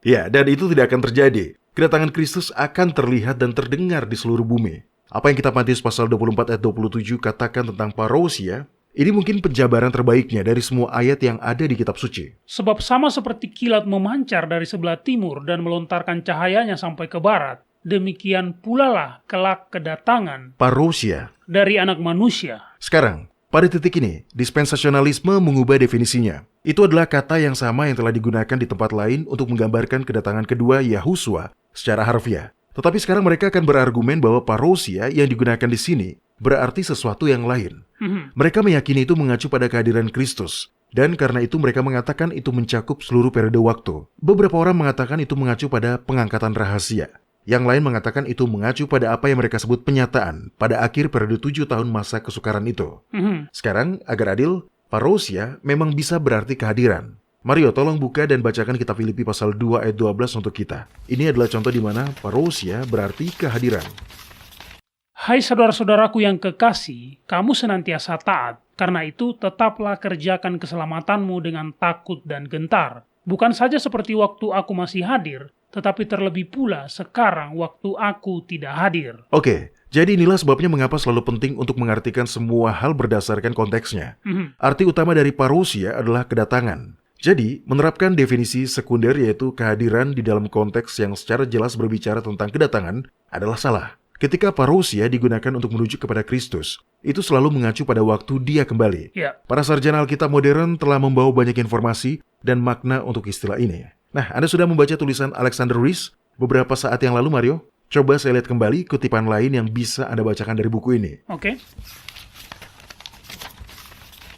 Ya, dan itu tidak akan terjadi. Kedatangan Kristus akan terlihat dan terdengar di seluruh bumi. Apa yang kitab Matius pasal 24 ayat 27 katakan tentang parousia, Ini mungkin penjabaran terbaiknya dari semua ayat yang ada di kitab suci. Sebab sama seperti kilat memancar dari sebelah timur dan melontarkan cahayanya sampai ke barat, demikian pula lah kelak kedatangan Parousia. dari Anak Manusia. Sekarang, pada titik ini, dispensasionalisme mengubah definisinya. Itu adalah kata yang sama yang telah digunakan di tempat lain untuk menggambarkan kedatangan kedua Yahusua secara harfiah. Tetapi sekarang mereka akan berargumen bahwa parousia yang digunakan di sini berarti sesuatu yang lain. Mereka meyakini itu mengacu pada kehadiran Kristus, dan karena itu mereka mengatakan itu mencakup seluruh periode waktu. Beberapa orang mengatakan itu mengacu pada pengangkatan rahasia. Yang lain mengatakan itu mengacu pada apa yang mereka sebut penyataan pada akhir periode 7 tahun masa kesukaran itu. Sekarang, agar adil, parousia memang bisa berarti kehadiran. Mario, tolong buka dan bacakan kitab Filipi pasal 2 ayat 12 untuk kita. Ini adalah contoh di mana parousia berarti kehadiran. Hai saudara-saudaraku yang kekasih, kamu senantiasa taat. Karena itu, tetaplah kerjakan keselamatanmu dengan takut dan gentar. Bukan saja seperti waktu aku masih hadir, tetapi terlebih pula sekarang waktu aku tidak hadir. Oke, jadi inilah sebabnya mengapa selalu penting untuk mengartikan semua hal berdasarkan konteksnya. Arti utama dari parousia adalah kedatangan. Jadi, menerapkan definisi sekunder yaitu kehadiran di dalam konteks yang secara jelas berbicara tentang kedatangan adalah salah. Ketika parousia digunakan untuk menuju kepada Kristus, itu selalu mengacu pada waktu Dia kembali. Ya. Para sarjana Alkitab modern telah membawa banyak informasi dan makna untuk istilah ini. Nah, Anda sudah membaca tulisan Alexander Rees beberapa saat yang lalu, Mario? Coba saya lihat kembali kutipan lain yang bisa Anda bacakan dari buku ini.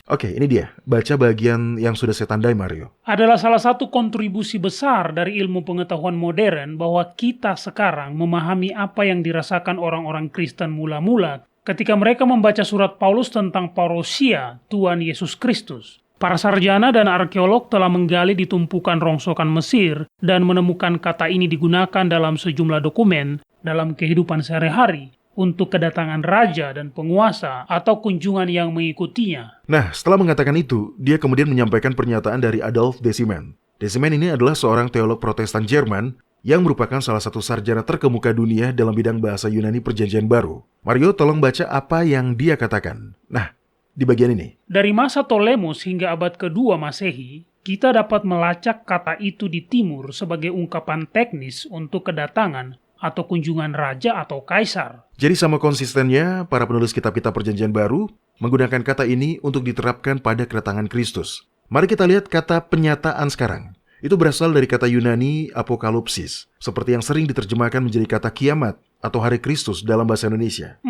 Oke, ini dia. Baca bagian yang sudah saya tandai, Mario. Adalah salah satu kontribusi besar dari ilmu pengetahuan modern bahwa kita sekarang memahami apa yang dirasakan orang-orang Kristen mula-mula ketika mereka membaca surat Paulus tentang parousia Tuhan Yesus Kristus. Para sarjana dan arkeolog telah menggali di tumpukan rongsokan Mesir dan menemukan kata ini digunakan dalam sejumlah dokumen dalam kehidupan sehari-hari untuk kedatangan raja dan penguasa atau kunjungan yang mengikutinya. Nah, setelah mengatakan itu, dia kemudian menyampaikan pernyataan dari Adolf Deciman. Deciman ini adalah seorang teolog Protestan Jerman yang merupakan salah satu sarjana terkemuka dunia dalam bidang bahasa Yunani Perjanjian Baru. Mario, tolong baca apa yang dia katakan. Nah, di bagian ini. Dari masa Ptolemus hingga abad kedua Masehi, kita dapat melacak kata itu di timur sebagai ungkapan teknis untuk kedatangan atau kunjungan raja atau kaisar. Jadi sama konsistennya, para penulis kitab-kitab Perjanjian Baru menggunakan kata ini untuk diterapkan pada kedatangan Kristus. Mari kita lihat kata penyataan sekarang. Itu berasal dari kata Yunani apokalipsis, seperti yang sering diterjemahkan menjadi kata kiamat atau hari Kristus dalam bahasa Indonesia.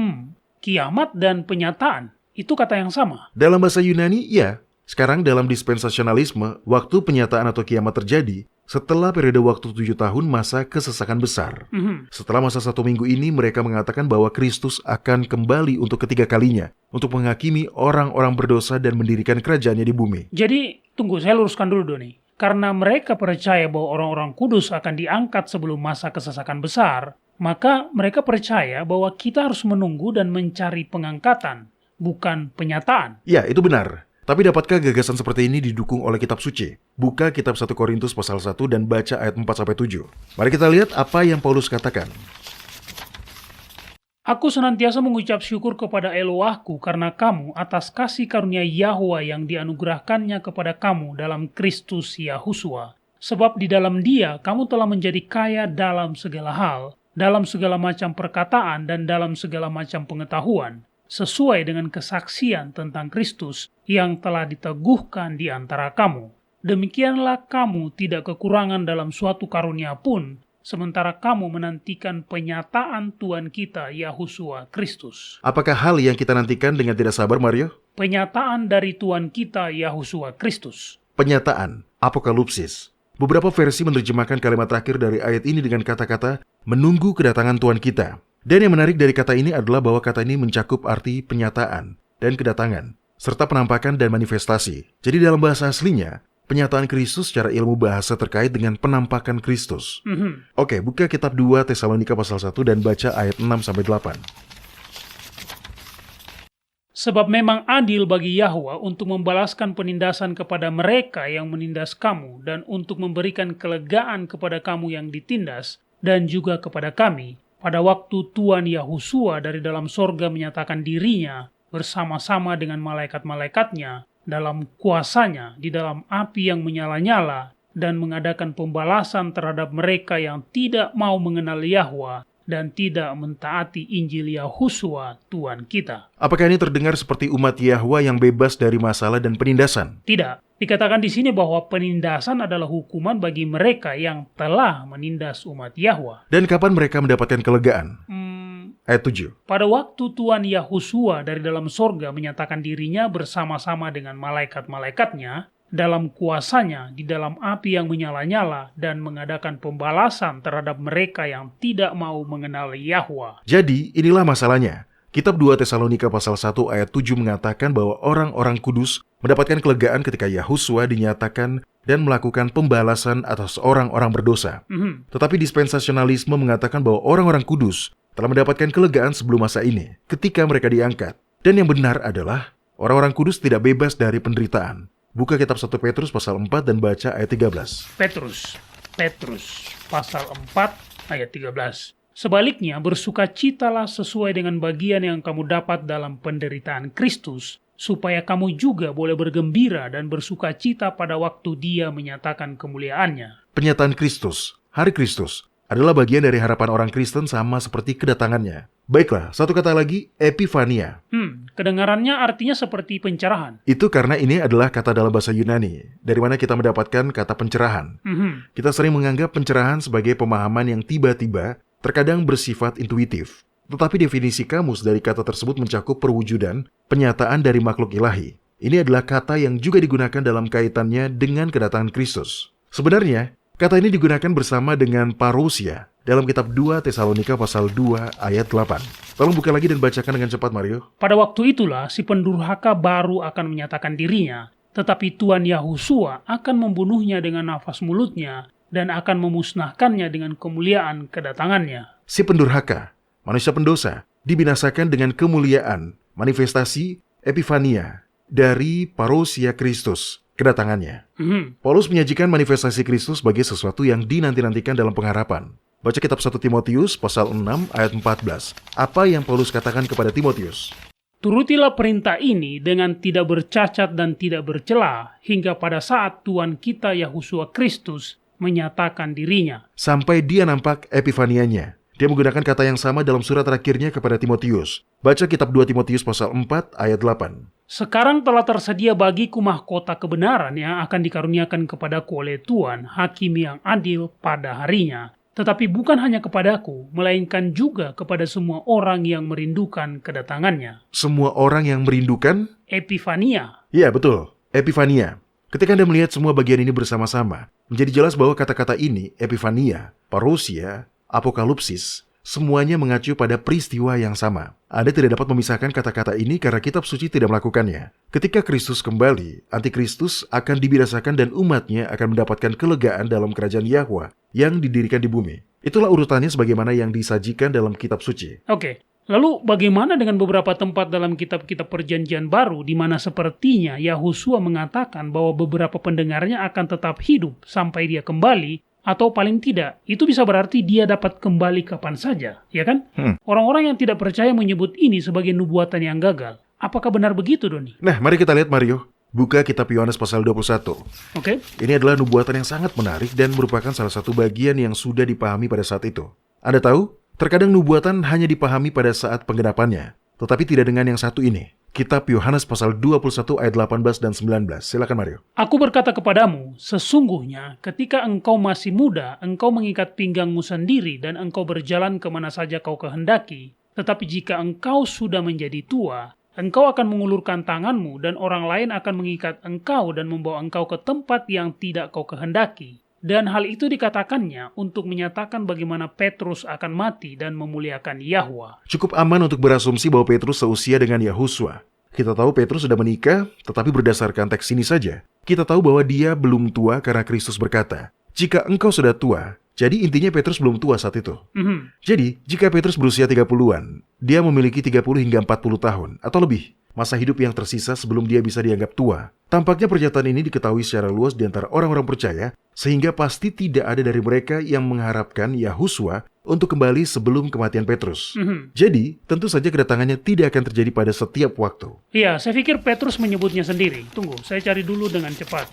Kiamat dan penyataan, itu kata yang sama. Dalam bahasa Yunani, ya. Sekarang dalam dispensasionalisme, waktu penyataan atau kiamat terjadi setelah periode waktu 7 tahun masa kesesakan besar. Setelah masa 1 minggu ini, mereka mengatakan bahwa Kristus akan kembali untuk ketiga kalinya untuk menghakimi orang-orang berdosa dan mendirikan kerajaannya di bumi. Jadi, tunggu, saya luruskan dulu Doni. Karena mereka percaya bahwa orang-orang kudus akan diangkat sebelum masa kesesakan besar, maka mereka percaya bahwa kita harus menunggu dan mencari pengangkatan, bukan penyataan. Ya, itu benar. Tapi dapatkah gagasan seperti ini didukung oleh kitab suci? Buka kitab 1 Korintus pasal 1 dan baca ayat 4-7. Mari kita lihat apa yang Paulus katakan. Aku senantiasa mengucap syukur kepada Elohahku karena kamu atas kasih karunia Yahwa yang dianugerahkannya kepada kamu dalam Kristus Yahusua. Sebab di dalam Dia kamu telah menjadi kaya dalam segala hal, dalam segala macam perkataan dan dalam segala macam pengetahuan, sesuai dengan kesaksian tentang Kristus yang telah diteguhkan di antara kamu. Demikianlah kamu tidak kekurangan dalam suatu karunia pun, sementara kamu menantikan penyataan Tuhan kita, Yahusua Kristus. Apakah hal yang kita nantikan dengan tidak sabar, Mario? Penyataan dari Tuhan kita, Yahusua Kristus. Penyataan, apokalipsis. Beberapa versi menerjemahkan kalimat terakhir dari ayat ini dengan kata-kata menunggu kedatangan Tuhan kita. Dan yang menarik dari kata ini adalah bahwa kata ini mencakup arti penyataan dan kedatangan, serta penampakan dan manifestasi. Jadi dalam bahasa aslinya, penyataan Kristus secara ilmu bahasa terkait dengan penampakan Kristus. Oke, buka kitab 2 Tesalonika pasal 1 dan baca ayat 6-8. Sebab memang adil bagi Yahwa untuk membalaskan penindasan kepada mereka yang menindas kamu dan untuk memberikan kelegaan kepada kamu yang ditindas dan juga kepada kami pada waktu Tuhan Yahusua dari dalam sorga menyatakan dirinya bersama-sama dengan malaikat-malaikatnya dalam kuasanya di dalam api yang menyala-nyala dan mengadakan pembalasan terhadap mereka yang tidak mau mengenal Yahwa dan tidak mentaati Injil Yahusua Tuhan kita. Apakah ini terdengar seperti umat Yahwa yang bebas dari masalah dan penindasan? Tidak. Dikatakan di sini bahwa penindasan adalah hukuman bagi mereka yang telah menindas umat Yahwa. Dan kapan mereka mendapatkan kelegaan? Ayat 7. Pada waktu Tuhan Yahusua dari dalam sorga menyatakan dirinya bersama-sama dengan malaikat-malaikatnya dalam kuasanya di dalam api yang menyala-nyala dan mengadakan pembalasan terhadap mereka yang tidak mau mengenal Yahwa. Jadi, inilah masalahnya. Kitab 2 Tesalonika pasal 1 ayat 7 mengatakan bahwa orang-orang kudus mendapatkan kelegaan ketika Yahusua dinyatakan dan melakukan pembalasan atas orang-orang berdosa. Tetapi dispensasionalisme mengatakan bahwa orang-orang kudus telah mendapatkan kelegaan sebelum masa ini ketika mereka diangkat. Dan yang benar adalah orang-orang kudus tidak bebas dari penderitaan. Buka kitab 1 Petrus pasal 4 dan baca ayat 13. Petrus pasal 4 ayat 13. Sebaliknya, bersukacitalah sesuai dengan bagian yang kamu dapat dalam penderitaan Kristus, supaya kamu juga boleh bergembira dan bersukacita pada waktu Dia menyatakan kemuliaannya. Penyataan Kristus, hari Kristus, adalah bagian dari harapan orang Kristen sama seperti kedatangannya. Baiklah, satu kata lagi, epifania. Kedengarannya artinya seperti pencerahan. Itu karena ini adalah kata dalam bahasa Yunani, dari mana kita mendapatkan kata pencerahan. Kita sering menganggap pencerahan sebagai pemahaman yang tiba-tiba, terkadang bersifat intuitif. Tetapi definisi kamus dari kata tersebut mencakup perwujudan, penyataan dari makhluk ilahi. Ini adalah kata yang juga digunakan dalam kaitannya dengan kedatangan Kristus. Sebenarnya, kata ini digunakan bersama dengan parousia dalam kitab 2 Tesalonika pasal 2 ayat 8. Tolong buka lagi dan bacakan dengan cepat, Mario. Pada waktu itulah si pendurhaka baru akan menyatakan dirinya, tetapi Tuhan Yahusua akan membunuhnya dengan nafas mulutnya dan akan memusnahkannya dengan kemuliaan kedatangannya. Si pendurhaka, manusia pendosa, dibinasakan dengan kemuliaan, manifestasi, epifania, dari parousia Kristus, kedatangannya. Paulus menyajikan manifestasi Kristus sebagai sesuatu yang dinanti-nantikan dalam pengharapan. Baca kitab 1 Timotius pasal 6 ayat 14. Apa yang Paulus katakan kepada Timotius? Turutilah perintah ini dengan tidak bercacat dan tidak bercela hingga pada saat Tuhan kita Yahusua Kristus menyatakan dirinya. Sampai dia nampak epifanianya. Dia menggunakan kata yang sama dalam surat terakhirnya kepada Timotius. Baca kitab 2 Timotius pasal 4 ayat 8. Sekarang telah tersedia bagiku mahkota kebenaran yang akan dikaruniakan kepadaku oleh Tuhan, hakim yang adil pada harinya. Tetapi bukan hanya kepadaku, melainkan juga kepada semua orang yang merindukan kedatangannya. Semua orang yang merindukan? Epifania. Ya, betul. Epifania. Ketika Anda melihat semua bagian ini bersama-sama, menjadi jelas bahwa kata-kata ini, epifania, parousia, apokalipsis, semuanya mengacu pada peristiwa yang sama. Anda tidak dapat memisahkan kata-kata ini karena kitab suci tidak melakukannya. Ketika Kristus kembali, antikristus akan dibinasakan dan umatnya akan mendapatkan kelegaan dalam kerajaan Yahwa yang didirikan di bumi. Itulah urutannya sebagaimana yang disajikan dalam kitab suci. Oke. Lalu bagaimana dengan beberapa tempat dalam kitab-kitab perjanjian baru di mana sepertinya Yahusua mengatakan bahwa beberapa pendengarnya akan tetap hidup sampai dia kembali, atau paling tidak, itu bisa berarti dia dapat kembali kapan saja, ya kan? Orang-orang yang tidak percaya menyebut ini sebagai nubuatan yang gagal. Apakah benar begitu, Doni? Nah, mari kita lihat, Mario. Buka kitab Yohanes pasal 21. Oke. Ini adalah nubuatan yang sangat menarik dan merupakan salah satu bagian yang sudah dipahami pada saat itu. Anda tahu? Terkadang nubuatan hanya dipahami pada saat penggenapannya, tetapi tidak dengan yang satu ini. Kitab Yohanes pasal 21 ayat 18 dan 19. Silakan, Mario. Aku berkata kepadamu, sesungguhnya ketika engkau masih muda, engkau mengikat pinggangmu sendiri dan engkau berjalan kemana saja kau kehendaki. Tetapi jika engkau sudah menjadi tua, engkau akan mengulurkan tanganmu dan orang lain akan mengikat engkau dan membawa engkau ke tempat yang tidak kau kehendaki. Dan hal itu dikatakannya untuk menyatakan bagaimana Petrus akan mati dan memuliakan Yahwa. Cukup aman untuk berasumsi bahwa Petrus seusia dengan Yahusua. Kita tahu Petrus sudah menikah, tetapi berdasarkan teks ini saja, kita tahu bahwa dia belum tua karena Kristus berkata, "Jika engkau sudah tua, Jadi intinya Petrus belum tua saat itu. Mhm. Jadi, jika Petrus berusia 30-an, dia memiliki 30 hingga 40 tahun atau lebih. Masa hidup yang tersisa sebelum dia bisa dianggap tua. Tampaknya pernyataan ini diketahui secara luas di antara orang-orang percaya, sehingga pasti tidak ada dari mereka yang mengharapkan Yahusua untuk kembali sebelum kematian Petrus. Jadi, tentu saja kedatangannya tidak akan terjadi pada setiap waktu. Iya, saya pikir Petrus menyebutnya sendiri. Tunggu, saya cari dulu dengan cepat.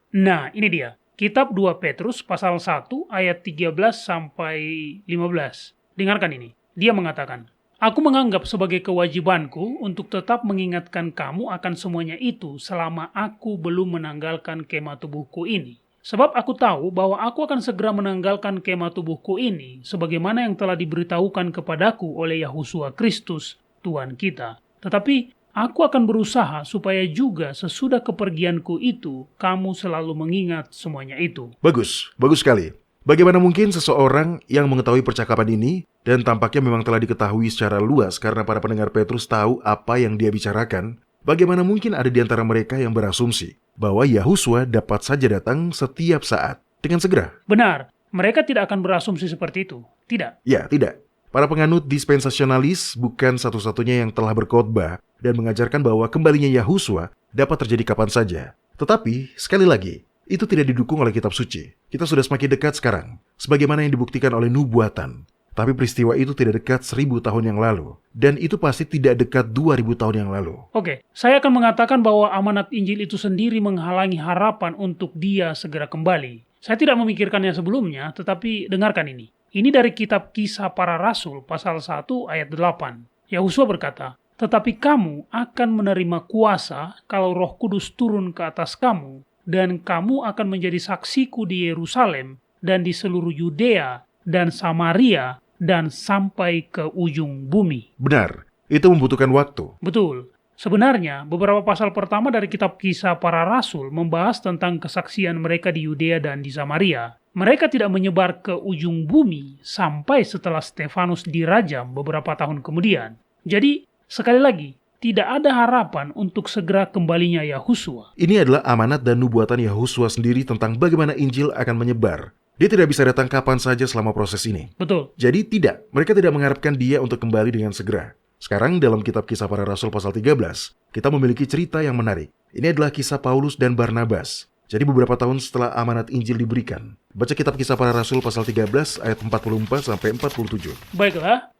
Nah, ini dia. Kitab 2 Petrus pasal 1 ayat 13 sampai 15. Dengarkan ini. Dia mengatakan, "Aku menganggap sebagai kewajibanku untuk tetap mengingatkan kamu akan semuanya itu selama aku belum menanggalkan kemah tubuhku ini. Sebab aku tahu bahwa aku akan segera menanggalkan kemah tubuhku ini sebagaimana yang telah diberitahukan kepadaku oleh Yahusua Kristus, Tuhan kita. Tetapi aku akan berusaha supaya juga sesudah kepergianku itu, kamu selalu mengingat semuanya itu." Bagus sekali. Bagaimana mungkin seseorang yang mengetahui percakapan ini, dan tampaknya memang telah diketahui secara luas karena para pendengar Petrus tahu apa yang dia bicarakan, bagaimana mungkin ada di antara mereka yang berasumsi bahwa Yahusua dapat saja datang setiap saat, dengan segera? Benar, mereka tidak akan berasumsi seperti itu. Tidak. Ya, tidak. Para penganut dispensasionalis bukan satu-satunya yang telah berkhotbah dan mengajarkan bahwa kembalinya Yahusua dapat terjadi kapan saja. Tetapi, sekali lagi, itu tidak didukung oleh kitab suci. Kita sudah semakin dekat sekarang, sebagaimana yang dibuktikan oleh nubuatan. Tapi peristiwa itu tidak dekat 1000 tahun yang lalu. Dan itu pasti tidak dekat 2000 tahun yang lalu. Oke, saya akan mengatakan bahwa amanat Injil itu sendiri menghalangi harapan untuk dia segera kembali. Saya tidak memikirkannya sebelumnya, tetapi dengarkan ini. Ini dari kitab Kisah Para Rasul pasal 1 ayat 8. Yahusua berkata, "Tetapi kamu akan menerima kuasa kalau Roh Kudus turun ke atas kamu, dan kamu akan menjadi saksiku di Yerusalem dan di seluruh Yudea dan Samaria dan sampai ke ujung bumi." Benar, itu membutuhkan waktu. Betul. Sebenarnya, beberapa pasal pertama dari kitab Kisah Para Rasul membahas tentang kesaksian mereka di Yudea dan di Samaria. Mereka tidak menyebar ke ujung bumi sampai setelah Stefanus dirajam beberapa tahun kemudian. Jadi, sekali lagi, tidak ada harapan untuk segera kembalinya Yahusua. Ini adalah amanat dan nubuatan Yahusua sendiri tentang bagaimana Injil akan menyebar. Dia tidak bisa datang kapan saja selama proses ini. Betul. Jadi mereka tidak mengharapkan dia untuk kembali dengan segera. Sekarang dalam kitab Kisah Para Rasul pasal 13, kita memiliki cerita yang menarik. Ini adalah kisah Paulus dan Barnabas. Jadi beberapa tahun setelah amanat Injil diberikan. Baca kitab Kisah Para Rasul pasal 13 ayat 44 sampai 47. Baiklah,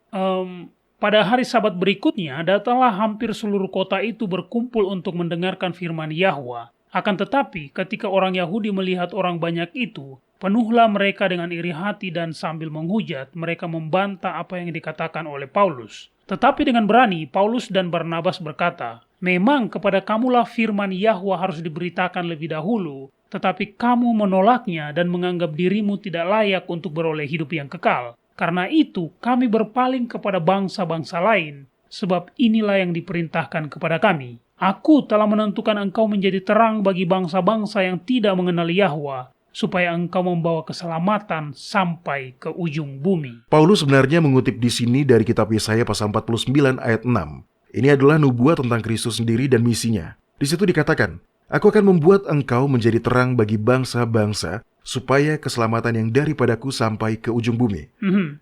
pada hari Sabat berikutnya, datanglah hampir seluruh kota itu berkumpul untuk mendengarkan firman Yahwa. Akan tetapi, ketika orang Yahudi melihat orang banyak itu, penuhlah mereka dengan iri hati dan sambil menghujat, mereka membantah apa yang dikatakan oleh Paulus. Tetapi dengan berani, Paulus dan Barnabas berkata, "Memang kepada kamulah firman Yahwa harus diberitakan lebih dahulu, tetapi kamu menolaknya dan menganggap dirimu tidak layak untuk beroleh hidup yang kekal. Karena itu, kami berpaling kepada bangsa-bangsa lain, sebab inilah yang diperintahkan kepada kami. Aku telah menentukan engkau menjadi terang bagi bangsa-bangsa yang tidak mengenal Yahwa, supaya engkau membawa keselamatan sampai ke ujung bumi." Paulus sebenarnya mengutip di sini dari kitab Yesaya pasal 49 ayat 6. Ini adalah nubuat tentang Kristus sendiri dan misinya. Di situ dikatakan, "Aku akan membuat engkau menjadi terang bagi bangsa-bangsa, supaya keselamatan yang daripadaku sampai ke ujung bumi."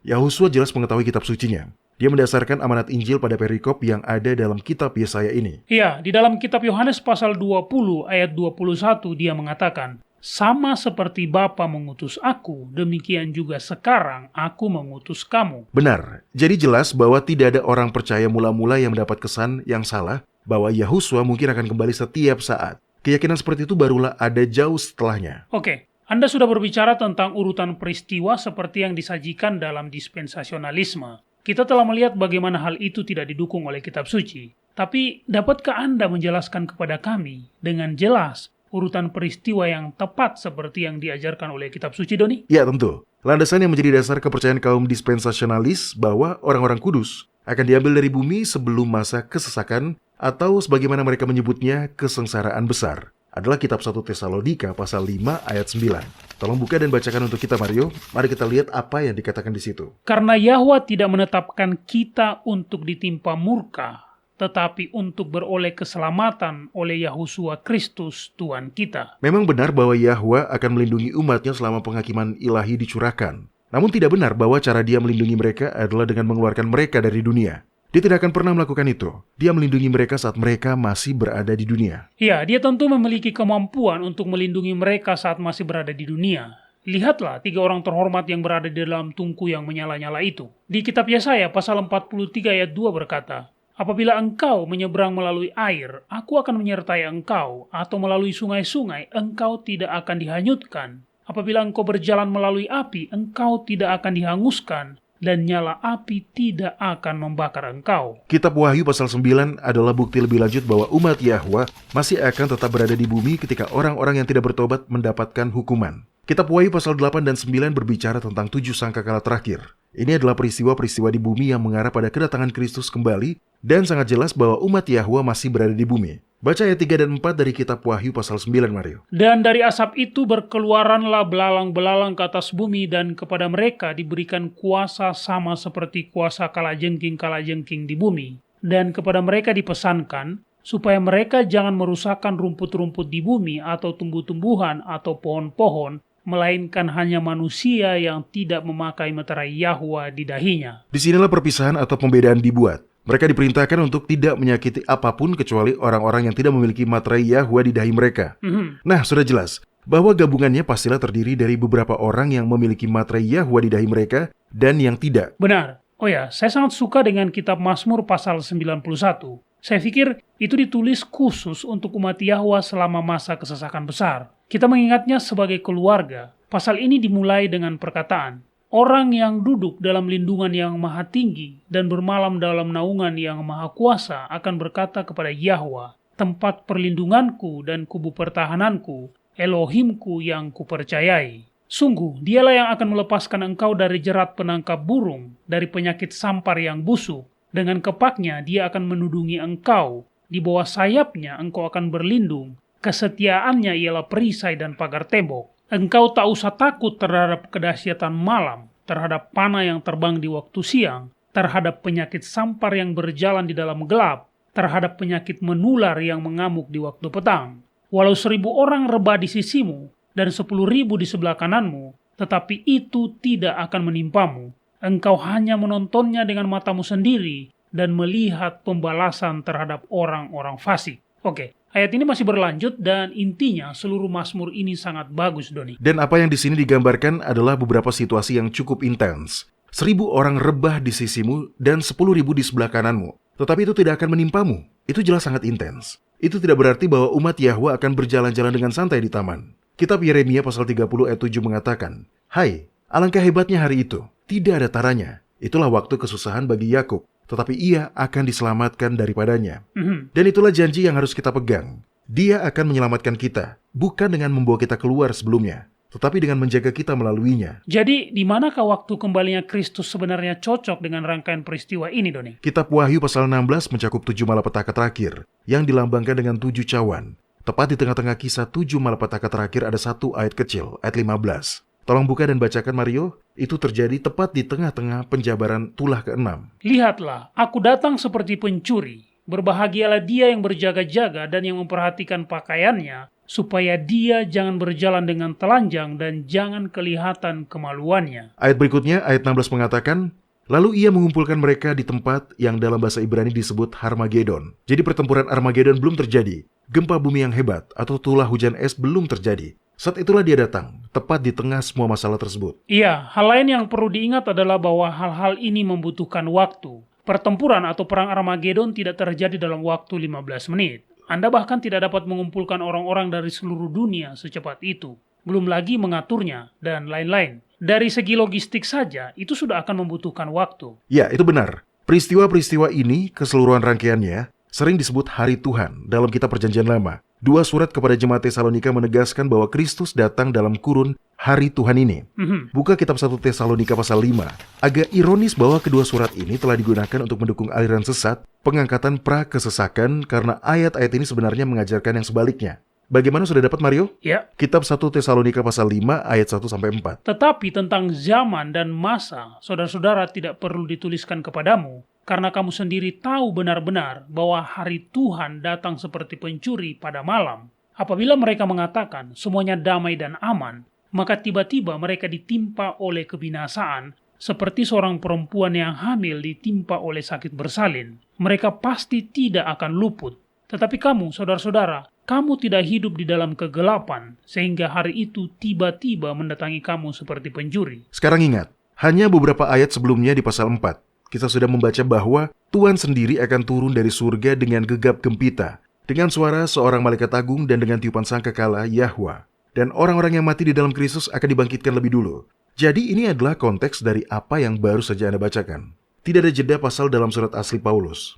Yahusua jelas mengetahui kitab sucinya. Dia mendasarkan amanat Injil pada perikop yang ada dalam kitab Yesaya ini. Ya, di dalam kitab Yohanes pasal 20 ayat 21 dia mengatakan, "Sama seperti Bapa mengutus aku, demikian juga sekarang aku mengutus kamu." Benar, jadi jelas bahwa tidak ada orang percaya mula-mula yang mendapat kesan yang salah bahwa Yahusua mungkin akan kembali setiap saat. Keyakinan seperti itu barulah ada jauh setelahnya. Oke, Anda sudah berbicara tentang urutan peristiwa seperti yang disajikan dalam dispensasionalisme. Kita telah melihat bagaimana hal itu tidak didukung oleh kitab suci. Tapi, dapatkah Anda menjelaskan kepada kami dengan jelas urutan peristiwa yang tepat seperti yang diajarkan oleh kitab suci, Doni? Ya, tentu. Landasan yang menjadi dasar kepercayaan kaum dispensasionalis bahwa orang-orang kudus akan diambil dari bumi sebelum masa kesesakan atau sebagaimana mereka menyebutnya kesengsaraan besar adalah kitab 1 Tesalonika pasal 5 ayat 9. Tolong buka dan bacakan untuk kita, Mario. Mari kita lihat apa yang dikatakan di situ. "Karena Yahwa tidak menetapkan kita untuk ditimpa murka, tetapi untuk beroleh keselamatan oleh Yahusua Kristus Tuhan kita. Memang benar bahwa Yahwa akan melindungi umatnya selama penghakiman ilahi dicurahkan. Namun tidak benar bahwa cara dia melindungi mereka adalah dengan mengeluarkan mereka dari dunia. Dia tidak akan pernah melakukan itu. Dia melindungi mereka saat mereka masih berada di dunia. Ya, dia tentu memiliki kemampuan untuk melindungi mereka saat masih berada di dunia. Lihatlah 3 orang terhormat yang berada di dalam tungku yang menyala-nyala itu. Di kitab Yesaya pasal 43 ayat 2 berkata, "Apabila engkau menyeberang melalui air, aku akan menyertai engkau, atau melalui sungai-sungai, engkau tidak akan dihanyutkan. Apabila engkau berjalan melalui api, engkau tidak akan dihanguskan, dan nyala api tidak akan membakar engkau." Kitab Wahyu pasal 9 adalah bukti lebih lanjut bahwa umat Yahwa masih akan tetap berada di bumi ketika orang-orang yang tidak bertobat mendapatkan hukuman. Kitab Wahyu pasal 8 dan 9 berbicara tentang 7 sangkakala terakhir. Ini adalah peristiwa-peristiwa di bumi yang mengarah pada kedatangan Kristus kembali, dan sangat jelas bahwa umat Yahwa masih berada di bumi. Baca ayat 3 dan 4 dari kitab Wahyu pasal 9, Mario. "Dan dari asap itu berkeluaranlah belalang-belalang ke atas bumi, dan kepada mereka diberikan kuasa sama seperti kuasa kalajengking-kalajengking di bumi. Dan kepada mereka dipesankan, supaya mereka jangan merusakkan rumput-rumput di bumi atau tumbuh-tumbuhan atau pohon-pohon, melainkan hanya manusia yang tidak memakai meterai Yahwa di dahinya." Disinilah perpisahan atau pembedaan dibuat. Mereka diperintahkan untuk tidak menyakiti apapun kecuali orang-orang yang tidak memiliki materai Yahwa di dahi mereka. Nah, sudah jelas bahwa gabungannya pastilah terdiri dari beberapa orang yang memiliki materai Yahwa di dahi mereka dan yang tidak. Benar. Oh ya, saya sangat suka dengan kitab Mazmur pasal 91. Saya pikir itu ditulis khusus untuk umat Yahwa selama masa kesesakan besar. Kita mengingatnya sebagai keluarga. Pasal ini dimulai dengan perkataan, "Orang yang duduk dalam lindungan yang maha tinggi dan bermalam dalam naungan yang maha kuasa akan berkata kepada Yahwa, tempat perlindunganku dan kubu pertahananku, Elohimku yang kupercayai. Sungguh, dialah yang akan melepaskan engkau dari jerat penangkap burung, dari penyakit sampar yang busuk. Dengan kepaknya dia akan menudungi engkau, di bawah sayapnya engkau akan berlindung. Kesetiaannya ialah perisai dan pagar tembok. Engkau tak usah takut terhadap kedahsyatan malam, terhadap panah yang terbang di waktu siang, terhadap penyakit sampar yang berjalan di dalam gelap, terhadap penyakit menular yang mengamuk di waktu petang. Walau 1.000 orang rebah di sisimu, dan 10.000 di sebelah kananmu, tetapi itu tidak akan menimpamu. Engkau hanya menontonnya dengan matamu sendiri, dan melihat pembalasan terhadap orang-orang fasik. Oke. Ayat ini masih berlanjut dan intinya seluruh Mazmur ini sangat bagus, Doni. Dan apa yang di sini digambarkan adalah beberapa situasi yang cukup intens. 1.000 orang rebah di sisimu dan 10.000 di sebelah kananmu. Tetapi itu tidak akan menimpamu. Itu jelas sangat intens. Itu tidak berarti bahwa umat Yahwa akan berjalan-jalan dengan santai di taman. Kitab Yeremia pasal 30 ayat 7 mengatakan, "Hai, alangkah hebatnya hari itu. Tidak ada taranya. Itulah waktu kesusahan bagi Yakub. Tetapi ia akan diselamatkan daripadanya." Dan itulah janji yang harus kita pegang. Dia akan menyelamatkan kita, bukan dengan membawa kita keluar sebelumnya, tetapi dengan menjaga kita melaluinya. Jadi, di manakah waktu kembalinya Kristus sebenarnya cocok dengan rangkaian peristiwa ini, Doni? Kitab Wahyu pasal 16 mencakup 7 malapetaka terakhir, yang dilambangkan dengan 7 cawan. Tepat di tengah-tengah kisah 7 malapetaka terakhir ada satu ayat kecil, ayat 15. Tolong buka dan bacakan, Mario. Itu terjadi tepat di tengah-tengah penjabaran tulah ke-6. "Lihatlah, aku datang seperti pencuri. Berbahagialah dia yang berjaga-jaga dan yang memperhatikan pakaiannya, supaya dia jangan berjalan dengan telanjang dan jangan kelihatan kemaluannya." Ayat berikutnya, ayat 16 mengatakan, "Lalu ia mengumpulkan mereka di tempat yang dalam bahasa Ibrani disebut Harmagedon." Jadi pertempuran Armageddon belum terjadi. Gempa bumi yang hebat atau tulah hujan es belum terjadi. Saat itulah dia datang, tepat di tengah semua masalah tersebut. Iya, hal lain yang perlu diingat adalah bahwa hal-hal ini membutuhkan waktu. Pertempuran atau perang Armageddon tidak terjadi dalam waktu 15 menit. Anda bahkan tidak dapat mengumpulkan orang-orang dari seluruh dunia secepat itu. Belum lagi mengaturnya, dan lain-lain. Dari segi logistik saja, itu sudah akan membutuhkan waktu. Ya, itu benar. Peristiwa-peristiwa ini, keseluruhan rangkaiannya, sering disebut Hari Tuhan dalam kitab Perjanjian Lama. 2 surat kepada jemaat Tesalonika menegaskan bahwa Kristus datang dalam kurun Hari Tuhan ini. Buka kitab 1 Tesalonika pasal 5. Agak ironis bahwa kedua surat ini telah digunakan untuk mendukung aliran sesat, pengangkatan pra-kesesakan, karena ayat-ayat ini sebenarnya mengajarkan yang sebaliknya. Bagaimana, sudah dapat, Mario? Ya. Kitab 1 Tesalonika pasal 5 ayat 1-4. Tetapi tentang zaman dan masa, saudara-saudara tidak perlu dituliskan kepadamu, karena kamu sendiri tahu benar-benar bahwa hari Tuhan datang seperti pencuri pada malam. Apabila mereka mengatakan semuanya damai dan aman, maka tiba-tiba mereka ditimpa oleh kebinasaan, seperti seorang perempuan yang hamil ditimpa oleh sakit bersalin. Mereka pasti tidak akan luput. Tetapi kamu, saudara-saudara, kamu tidak hidup di dalam kegelapan, sehingga hari itu tiba-tiba mendatangi kamu seperti pencuri. Sekarang ingat, hanya beberapa ayat sebelumnya di pasal 4, kita sudah membaca bahwa Tuhan sendiri akan turun dari surga dengan gegap gempita, dengan suara seorang malaikat agung dan dengan tiupan sangkakala Yahwa. Dan orang-orang yang mati di dalam Kristus akan dibangkitkan lebih dulu. Jadi ini adalah konteks dari apa yang baru saja Anda bacakan. Tidak ada jeda pasal dalam surat asli Paulus.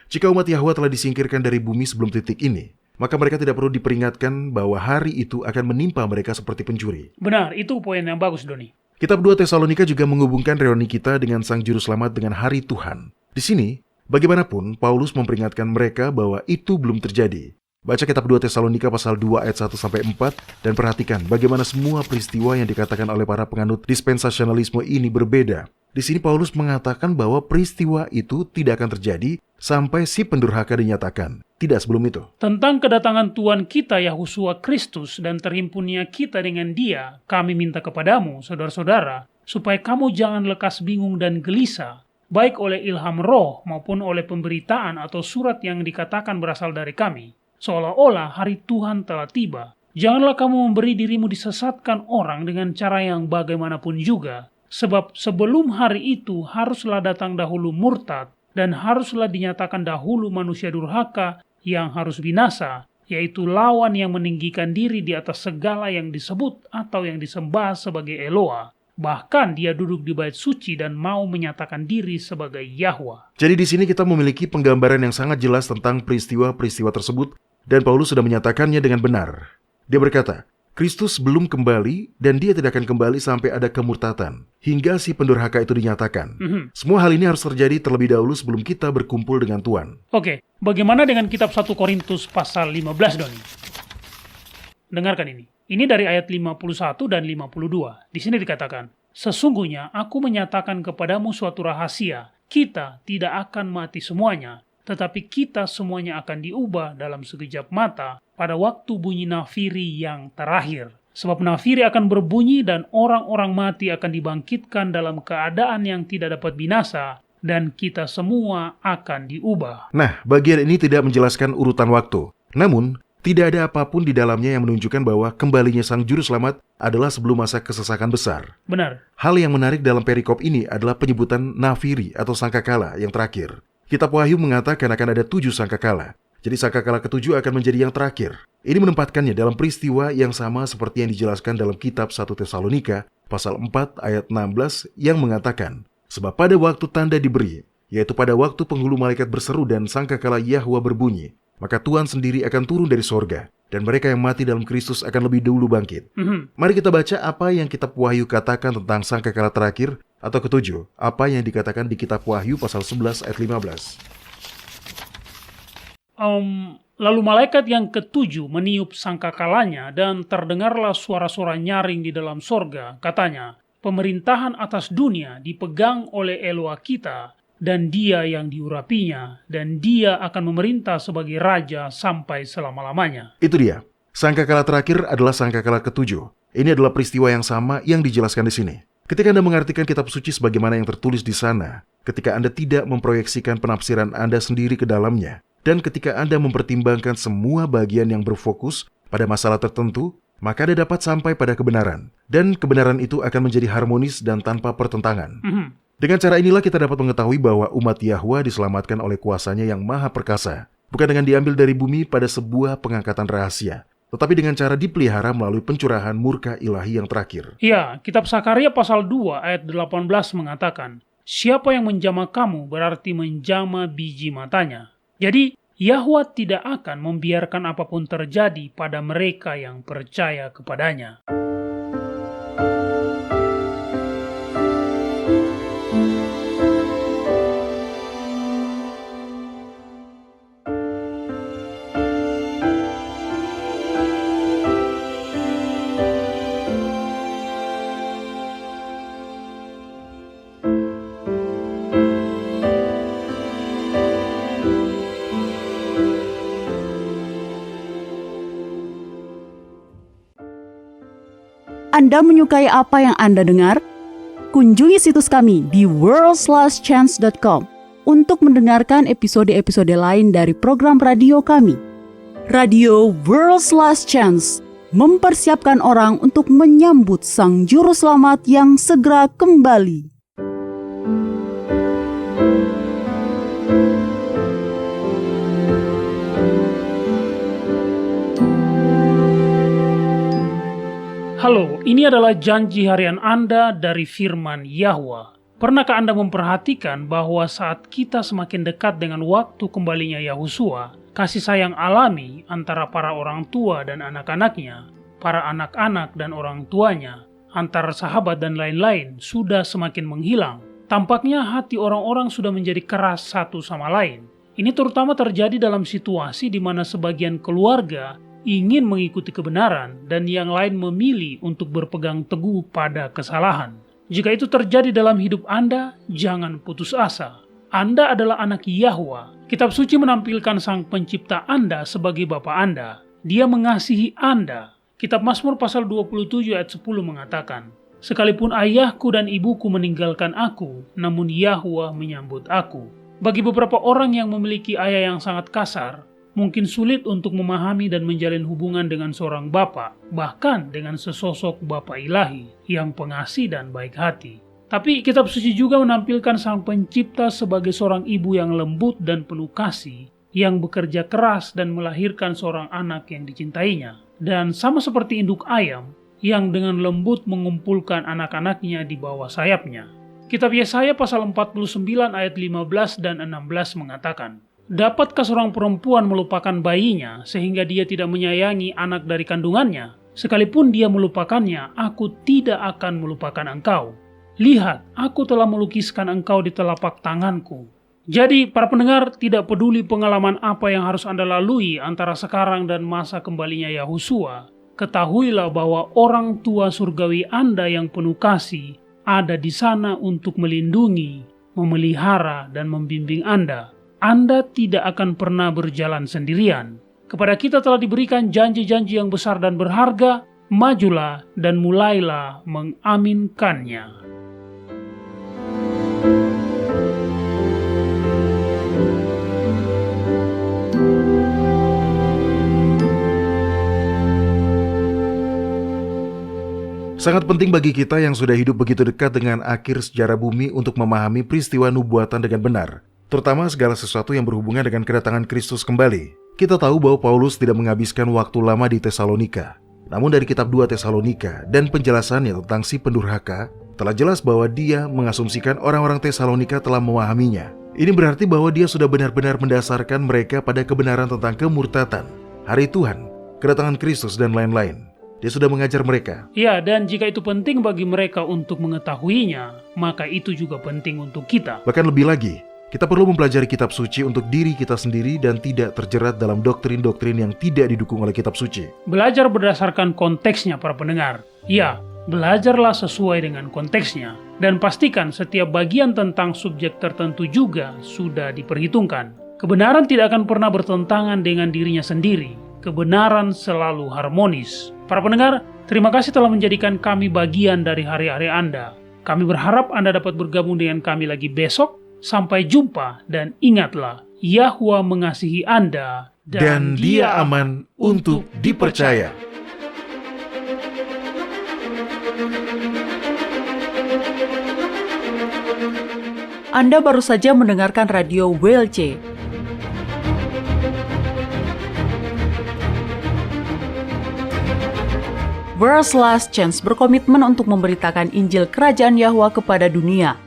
Jika umat Yahwa telah disingkirkan dari bumi sebelum titik ini, maka mereka tidak perlu diperingatkan bahwa hari itu akan menimpa mereka seperti pencuri. Benar, itu poin yang bagus, Doni. Kitab 2 Tesalonika juga menghubungkan reuni kita dengan Sang Juru Selamat dengan hari Tuhan. Di sini, bagaimanapun Paulus memperingatkan mereka bahwa itu belum terjadi. Baca kitab 2 Tesalonika pasal 2 ayat 1-4 dan perhatikan bagaimana semua peristiwa yang dikatakan oleh para penganut dispensasionalisme ini berbeda. Di sini Paulus mengatakan bahwa peristiwa itu tidak akan terjadi sampai si pendurhaka dinyatakan. Tidak sebelum itu. Tentang kedatangan Tuhan kita Yahusua Kristus dan terhimpunnya kita dengan Dia, kami minta kepadamu, saudara-saudara, supaya kamu jangan lekas bingung dan gelisah, baik oleh ilham roh maupun oleh pemberitaan atau surat yang dikatakan berasal dari kami. Seolah-olah hari Tuhan telah tiba. Janganlah kamu memberi dirimu disesatkan orang dengan cara yang bagaimanapun juga, sebab sebelum hari itu haruslah datang dahulu murtad, dan haruslah dinyatakan dahulu manusia durhaka yang harus binasa, yaitu lawan yang meninggikan diri di atas segala yang disebut atau yang disembah sebagai Eloa. Bahkan dia duduk di bait suci dan mau menyatakan diri sebagai Yahwa. Jadi di sini kita memiliki penggambaran yang sangat jelas tentang peristiwa-peristiwa tersebut, dan Paulus sudah menyatakannya dengan benar. Dia berkata, Kristus belum kembali dan dia tidak akan kembali sampai ada kemurtatan, hingga si pendurhaka itu dinyatakan. Semua hal ini harus terjadi terlebih dahulu sebelum kita berkumpul dengan Tuhan. Oke, bagaimana dengan kitab 1 Korintus pasal 15, Doni? Dengarkan ini. Ini dari ayat 51 dan 52. Di sini dikatakan, sesungguhnya aku menyatakan kepadamu suatu rahasia. Kita tidak akan mati semuanya, tetapi kita semuanya akan diubah dalam sekejap mata pada waktu bunyi nafiri yang terakhir. Sebab nafiri akan berbunyi dan orang-orang mati akan dibangkitkan dalam keadaan yang tidak dapat binasa, dan kita semua akan diubah. Nah, bagian ini tidak menjelaskan urutan waktu. Namun, tidak ada apapun di dalamnya yang menunjukkan bahwa kembalinya Sang Juru Selamat adalah sebelum masa kesesakan besar. Benar. Hal yang menarik dalam perikop ini adalah penyebutan nafiri atau sangkakala yang terakhir. Kitab Wahyu mengatakan akan ada 7 sangkakala. Jadi sangkakala ke-7 akan menjadi yang terakhir. Ini menempatkannya dalam peristiwa yang sama seperti yang dijelaskan dalam kitab 1 Tesalonika pasal 4 ayat 16 yang mengatakan, sebab pada waktu tanda diberi, yaitu pada waktu penghulu malaikat berseru dan sangkakala Yahwa berbunyi, maka Tuhan sendiri akan turun dari sorga, dan mereka yang mati dalam Kristus akan lebih dahulu bangkit. Mari kita baca apa yang kitab Wahyu katakan tentang sangkakala terakhir atau ke-7, apa yang dikatakan di kitab Wahyu pasal 11 ayat 15. Lalu malaikat yang ke-7 meniup sangkakalanya dan terdengarlah suara-suara nyaring di dalam sorga. Katanya, pemerintahan atas dunia dipegang oleh Eloa kita dan dia yang diurapinya, dan dia akan memerintah sebagai raja sampai selama-lamanya. Itu dia. Sangkakala terakhir adalah sangkakala ke-7. Ini adalah peristiwa yang sama yang dijelaskan di sini. Ketika Anda mengartikan kitab suci sebagaimana yang tertulis di sana, ketika Anda tidak memproyeksikan penafsiran Anda sendiri ke dalamnya, dan ketika Anda mempertimbangkan semua bagian yang berfokus pada masalah tertentu, maka Anda dapat sampai pada kebenaran. Dan kebenaran itu akan menjadi harmonis dan tanpa pertentangan. Dengan cara inilah kita dapat mengetahui bahwa umat Yahwa diselamatkan oleh kuasanya yang maha perkasa. Bukan dengan diambil dari bumi pada sebuah pengangkatan rahasia, tetapi dengan cara dipelihara melalui pencurahan murka ilahi yang terakhir. Ya, kitab Sakaria pasal 2 ayat 18 mengatakan, siapa yang menjamah kamu berarti menjamah biji matanya. Jadi, Yahwa tidak akan membiarkan apapun terjadi pada mereka yang percaya kepadanya. Anda menyukai apa yang Anda dengar? Kunjungi situs kami di worldslastchance.com untuk mendengarkan episode-episode lain dari program radio kami. Radio World's Last Chance mempersiapkan orang untuk menyambut Sang Juru Selamat yang segera kembali. Halo, ini adalah janji harian Anda dari firman Yahwa. Pernahkah Anda memperhatikan bahwa saat kita semakin dekat dengan waktu kembalinya Yahusua, kasih sayang alami antara para orang tua dan anak-anaknya, para anak-anak dan orang tuanya, antara sahabat dan lain-lain sudah semakin menghilang. Tampaknya hati orang-orang sudah menjadi keras satu sama lain. Ini terutama terjadi dalam situasi di mana sebagian keluarga ingin mengikuti kebenaran dan yang lain memilih untuk berpegang teguh pada kesalahan. Jika itu terjadi dalam hidup Anda, jangan putus asa. Anda adalah anak Yahwa. Kitab suci menampilkan Sang Pencipta Anda sebagai Bapa Anda. Dia mengasihi Anda. Kitab Mazmur pasal 27 ayat 10 mengatakan, "Sekalipun ayahku dan ibuku meninggalkan aku, namun Yahwa menyambut aku." Bagi beberapa orang yang memiliki ayah yang sangat kasar, mungkin sulit untuk memahami dan menjalin hubungan dengan seorang bapa, bahkan dengan sesosok Bapa ilahi yang pengasih dan baik hati. Tapi kitab suci juga menampilkan Sang Pencipta sebagai seorang ibu yang lembut dan penuh kasih, yang bekerja keras dan melahirkan seorang anak yang dicintainya. Dan sama seperti induk ayam, yang dengan lembut mengumpulkan anak-anaknya di bawah sayapnya. Kitab Yesaya pasal 49 ayat 15 dan 16 mengatakan, "Dapatkah seorang perempuan melupakan bayinya sehingga dia tidak menyayangi anak dari kandungannya? Sekalipun dia melupakannya, aku tidak akan melupakan engkau. Lihat, aku telah melukiskan engkau di telapak tanganku." Jadi, para pendengar, tidak peduli pengalaman apa yang harus Anda lalui antara sekarang dan masa kembalinya Yahusua, ketahuilah bahwa orang tua surgawi Anda yang penuh kasih ada di sana untuk melindungi, memelihara, dan membimbing Anda. Anda tidak akan pernah berjalan sendirian. Kepada kita telah diberikan janji-janji yang besar dan berharga. Majulah dan mulailah mengaminkannya. Sangat penting bagi kita yang sudah hidup begitu dekat dengan akhir sejarah bumi untuk memahami peristiwa nubuatan dengan benar. Terutama segala sesuatu yang berhubungan dengan kedatangan Kristus kembali. Kita tahu bahwa Paulus tidak menghabiskan waktu lama di Tesalonika. Namun dari kitab 2 Tesalonika dan penjelasannya tentang si pendurhaka, telah jelas bahwa dia mengasumsikan orang-orang Tesalonika telah memahaminya. Ini berarti bahwa dia sudah benar-benar mendasarkan mereka pada kebenaran tentang kemurtatan, hari Tuhan, kedatangan Kristus, dan lain-lain. Dia sudah mengajar mereka. Ya, dan jika itu penting bagi mereka untuk mengetahuinya, maka itu juga penting untuk kita. Bahkan lebih lagi, kita perlu mempelajari kitab suci untuk diri kita sendiri dan tidak terjerat dalam doktrin-doktrin yang tidak didukung oleh kitab suci. Belajar berdasarkan konteksnya, para pendengar. Ya, belajarlah sesuai dengan konteksnya. Dan pastikan setiap bagian tentang subjek tertentu juga sudah diperhitungkan. Kebenaran tidak akan pernah bertentangan dengan dirinya sendiri. Kebenaran selalu harmonis. Para pendengar, terima kasih telah menjadikan kami bagian dari hari-hari Anda. Kami berharap Anda dapat bergabung dengan kami lagi besok. Sampai jumpa, dan ingatlah, Yahwa mengasihi Anda, dan Dia aman untuk dipercaya. Anda baru saja mendengarkan radio WLC. World's Last Chance berkomitmen untuk memberitakan Injil Kerajaan Yahwa kepada dunia.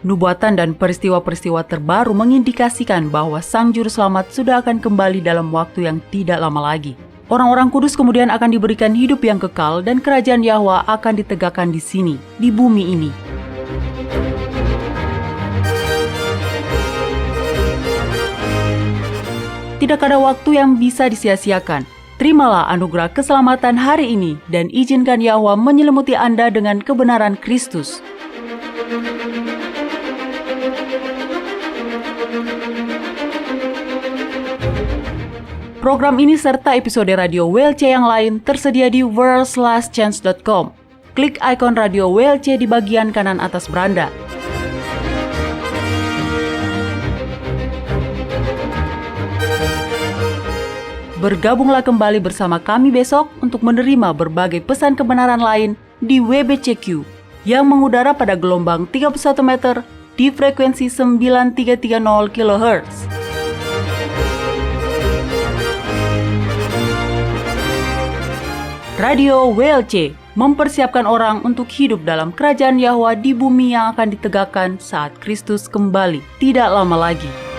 Nubuatan dan peristiwa-peristiwa terbaru mengindikasikan bahwa Sang Juru Selamat sudah akan kembali dalam waktu yang tidak lama lagi. Orang-orang kudus kemudian akan diberikan hidup yang kekal dan kerajaan Yahwa akan ditegakkan di sini, di bumi ini. Tidak ada waktu yang bisa disia-siakan. Terimalah anugerah keselamatan hari ini dan izinkan Yahwa menyelimuti Anda dengan kebenaran Kristus. Program ini serta episode radio WLC yang lain tersedia di worldslastchance.com. Klik ikon radio WLC di bagian kanan atas beranda. Bergabunglah kembali bersama kami besok untuk menerima berbagai pesan kebenaran lain di WBCQ yang mengudara pada gelombang 31 meter di frekuensi 9330 kHz. Radio WLC mempersiapkan orang untuk hidup dalam kerajaan Yahwa di bumi yang akan ditegakkan saat Kristus kembali tidak lama lagi.